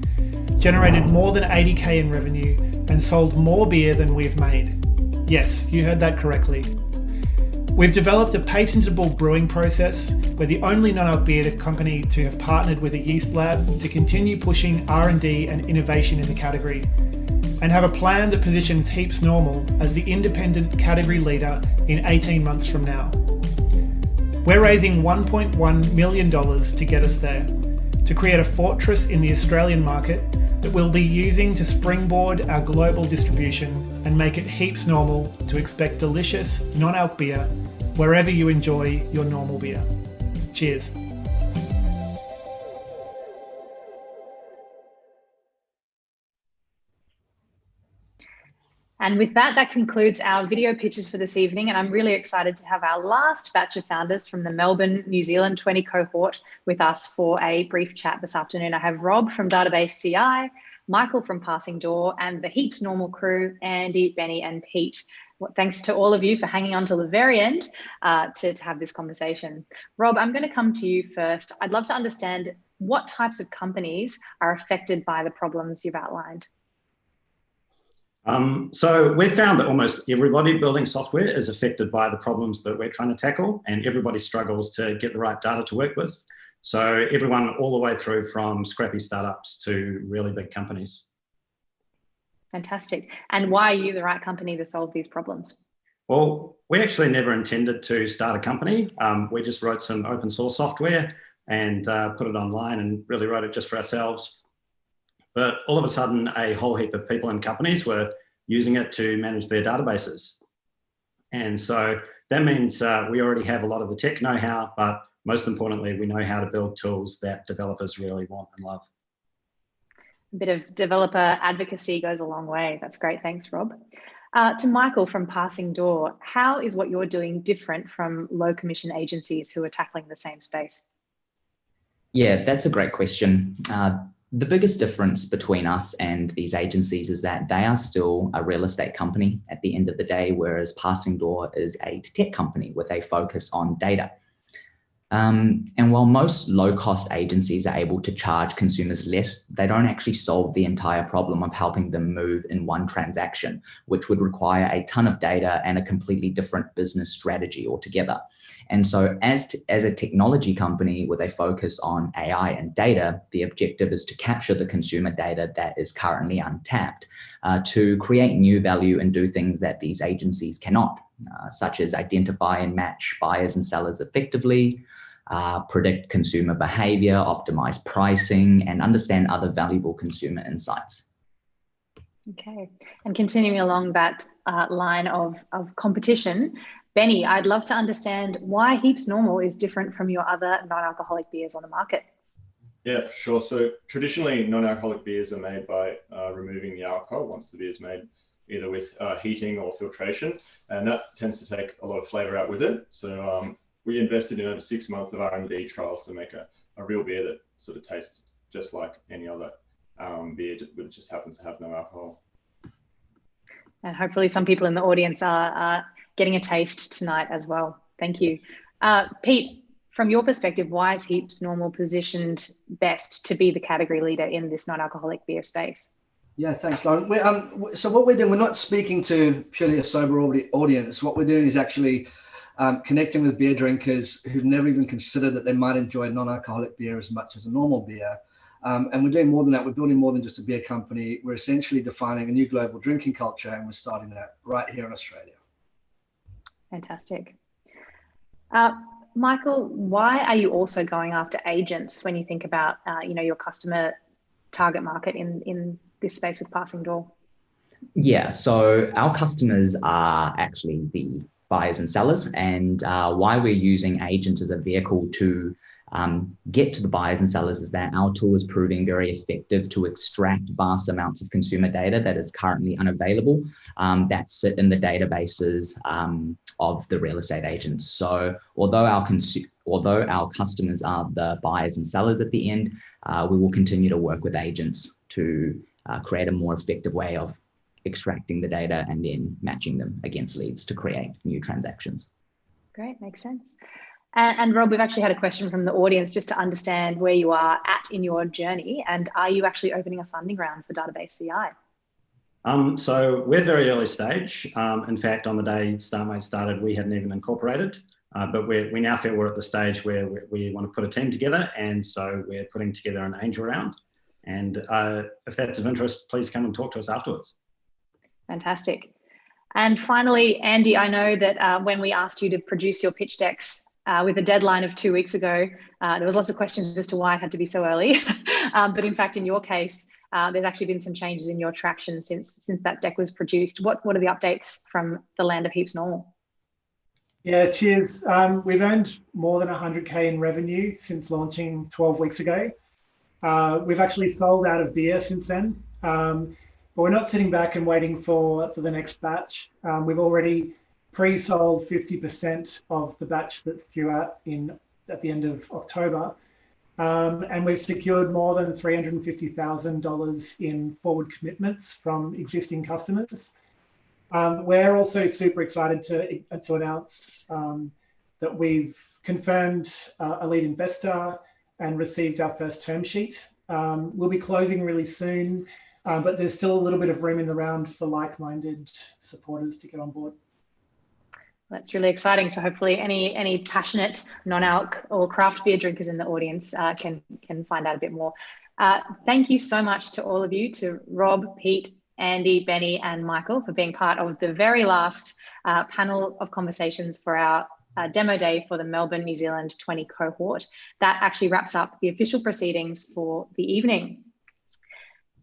generated more than 80K in revenue, and sold more beer than we've made. Yes, you heard that correctly. We've developed a patentable brewing process. We're the only non-alc beer company to have partnered with a yeast lab to continue pushing R&D and innovation in the category, and have a plan that positions Heaps Normal as the independent category leader in 18 months from now. We're raising $1.1 million to get us there, to create a fortress in the Australian market that we'll be using to springboard our global distribution and make it heaps normal to expect delicious non-alc beer wherever you enjoy your normal beer. Cheers. And with that, that concludes our video pitches for this evening. And I'm really excited to have our last batch of founders from the Melbourne, New Zealand 20 cohort with us for a brief chat this afternoon. I have Rob from Database CI, Michael from Passing Door, and the Heaps Normal crew, Andy, Benny, and Pete. Well, thanks to all of you for hanging on till the very end to have this conversation. Rob, I'm going to come to you first. I'd love to understand what types of companies are affected by the problems you've outlined. So we've found that almost everybody building software is affected by the problems that we're trying to tackle, and everybody struggles to get the right data to work with. So everyone all the way through from scrappy startups to really big companies. Fantastic. And why are you the right company to solve these problems? Well, we actually never intended to start a company. We just wrote some open source software and put it online and really wrote it just for ourselves. But all of a sudden, a whole heap of people and companies were using it to manage their databases. And so that means we already have a lot of the tech know-how, but most importantly, we know how to build tools that developers really want and love. A bit of developer advocacy goes a long way. That's great. Thanks, Rob. To Michael from Passing Door, how is what you're doing different from low commission agencies who are tackling the same space? Yeah, that's a great question. The biggest difference between us and these agencies is that they are still a real estate company at the end of the day, whereas Passing Door is a tech company with a focus on data. And while most low-cost agencies are able to charge consumers less, they don't actually solve the entire problem of helping them move in one transaction, which would require a ton of data and a completely different business strategy altogether. And so as a technology company with a focus on AI and data, the objective is to capture the consumer data that is currently untapped, to create new value and do things that these agencies cannot, such as identify and match buyers and sellers effectively, predict consumer behavior, optimize pricing, and understand other valuable consumer insights. Okay, and continuing along that line of competition, Benny, I'd love to understand why Heaps Normal is different from your other non-alcoholic beers on the market. Yeah, sure. So traditionally, non-alcoholic beers are made by removing the alcohol once the beer is made, either with heating or filtration, and that tends to take a lot of flavor out with it. So we invested in over 6 months of R&D trials to make a real beer that sort of tastes just like any other beer, but it just happens to have no alcohol. And hopefully some people in the audience are getting a taste tonight as well. Thank you. Pete, from your perspective, why is Heaps Normal positioned best to be the category leader in this non-alcoholic beer space? Yeah, thanks, Lauren. So what we're doing, we're not speaking to purely a sober audience. What we're doing is actually connecting with beer drinkers who've never even considered that they might enjoy non-alcoholic beer as much as a normal beer. And we're doing more than that. We're building more than just a beer company. We're essentially defining a new global drinking culture, and we're starting that right here in Australia. Fantastic. Michael, why are you also going after agents when you think about your customer target market in this space with Passing Door? Yeah, so our customers are actually the buyers and sellers, and why we're using agents as a vehicle to get to the buyers and sellers is that our tool is proving very effective to extract vast amounts of consumer data that is currently unavailable that sit in the databases of the real estate agents. So although our customers are the buyers and sellers at the end, we will continue to work with agents to create a more effective way of extracting the data and then matching them against leads to create new transactions. Great, makes sense. And Rob, we've actually had a question from the audience just to understand where you are at in your journey, and are you actually opening a funding round for Database CI? So we're very early stage. In fact, on the day Startmate started, we hadn't even incorporated, but we now feel we're at the stage where we want to put a team together, and so we're putting together an angel round. And if that's of interest, please come and talk to us afterwards. Fantastic. And finally, Andy, I know that when we asked you to produce your pitch decks with a deadline of 2 weeks ago, there was lots of questions as to why it had to be so early. But in fact, in your case, there's actually been some changes in your traction since that deck was produced. What are the updates from the land of heaps normal? Yeah, cheers. We've earned more than 100K in revenue since launching 12 weeks ago. We've actually sold out of beer since then, but we're not sitting back and waiting for the next batch. We've already pre-sold 50% of the batch that's due out at the end of October. And we've secured more than $350,000 in forward commitments from existing customers. We're also super excited to announce that we've confirmed a lead investor and received our first term sheet. We'll be closing really soon, but there's still a little bit of room in the round for like-minded supporters to get on board. That's really exciting. So hopefully any passionate non-alc or craft beer drinkers in the audience can find out a bit more. Thank you so much to all of you, to Rob, Pete, Andy, Benny, and Michael for being part of the very last panel of conversations for our demo day for the Melbourne, New Zealand 20 cohort. That actually wraps up the official proceedings for the evening.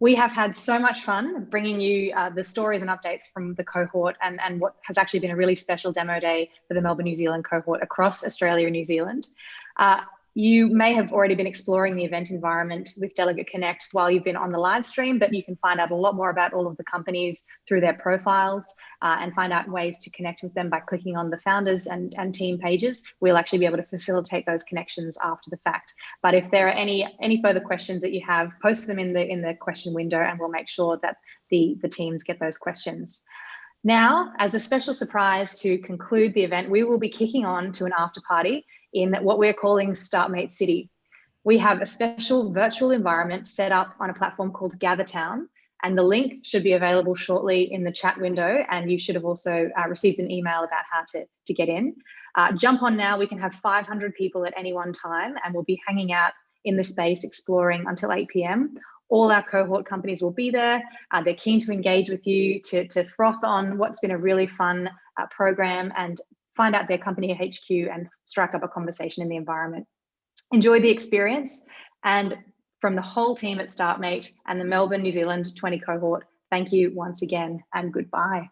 We have had so much fun bringing you the stories and updates from the cohort and what has actually been a really special demo day for the Melbourne, New Zealand cohort across Australia and New Zealand. You may have already been exploring the event environment with Delegate Connect while you've been on the live stream, but you can find out a lot more about all of the companies through their profiles and find out ways to connect with them by clicking on the founders and team pages. We'll actually be able to facilitate those connections after the fact. But if there are any further questions that you have, post them in the question window and we'll make sure that the teams get those questions. Now, as a special surprise to conclude the event, we will be kicking on to an after party in what we're calling Startmate City. We have a special virtual environment set up on a platform called GatherTown, and the link should be available shortly in the chat window, and you should have also received an email about how to get in. Jump on now. We can have 500 people at any one time, and we'll be hanging out in the space exploring until 8 p.m. All our cohort companies will be there. They're keen to engage with you, to froth on what's been a really fun program and find out their company HQ and strike up a conversation in the environment. Enjoy the experience. And from the whole team at Startmate and the Melbourne, New Zealand 20 cohort, thank you once again and goodbye.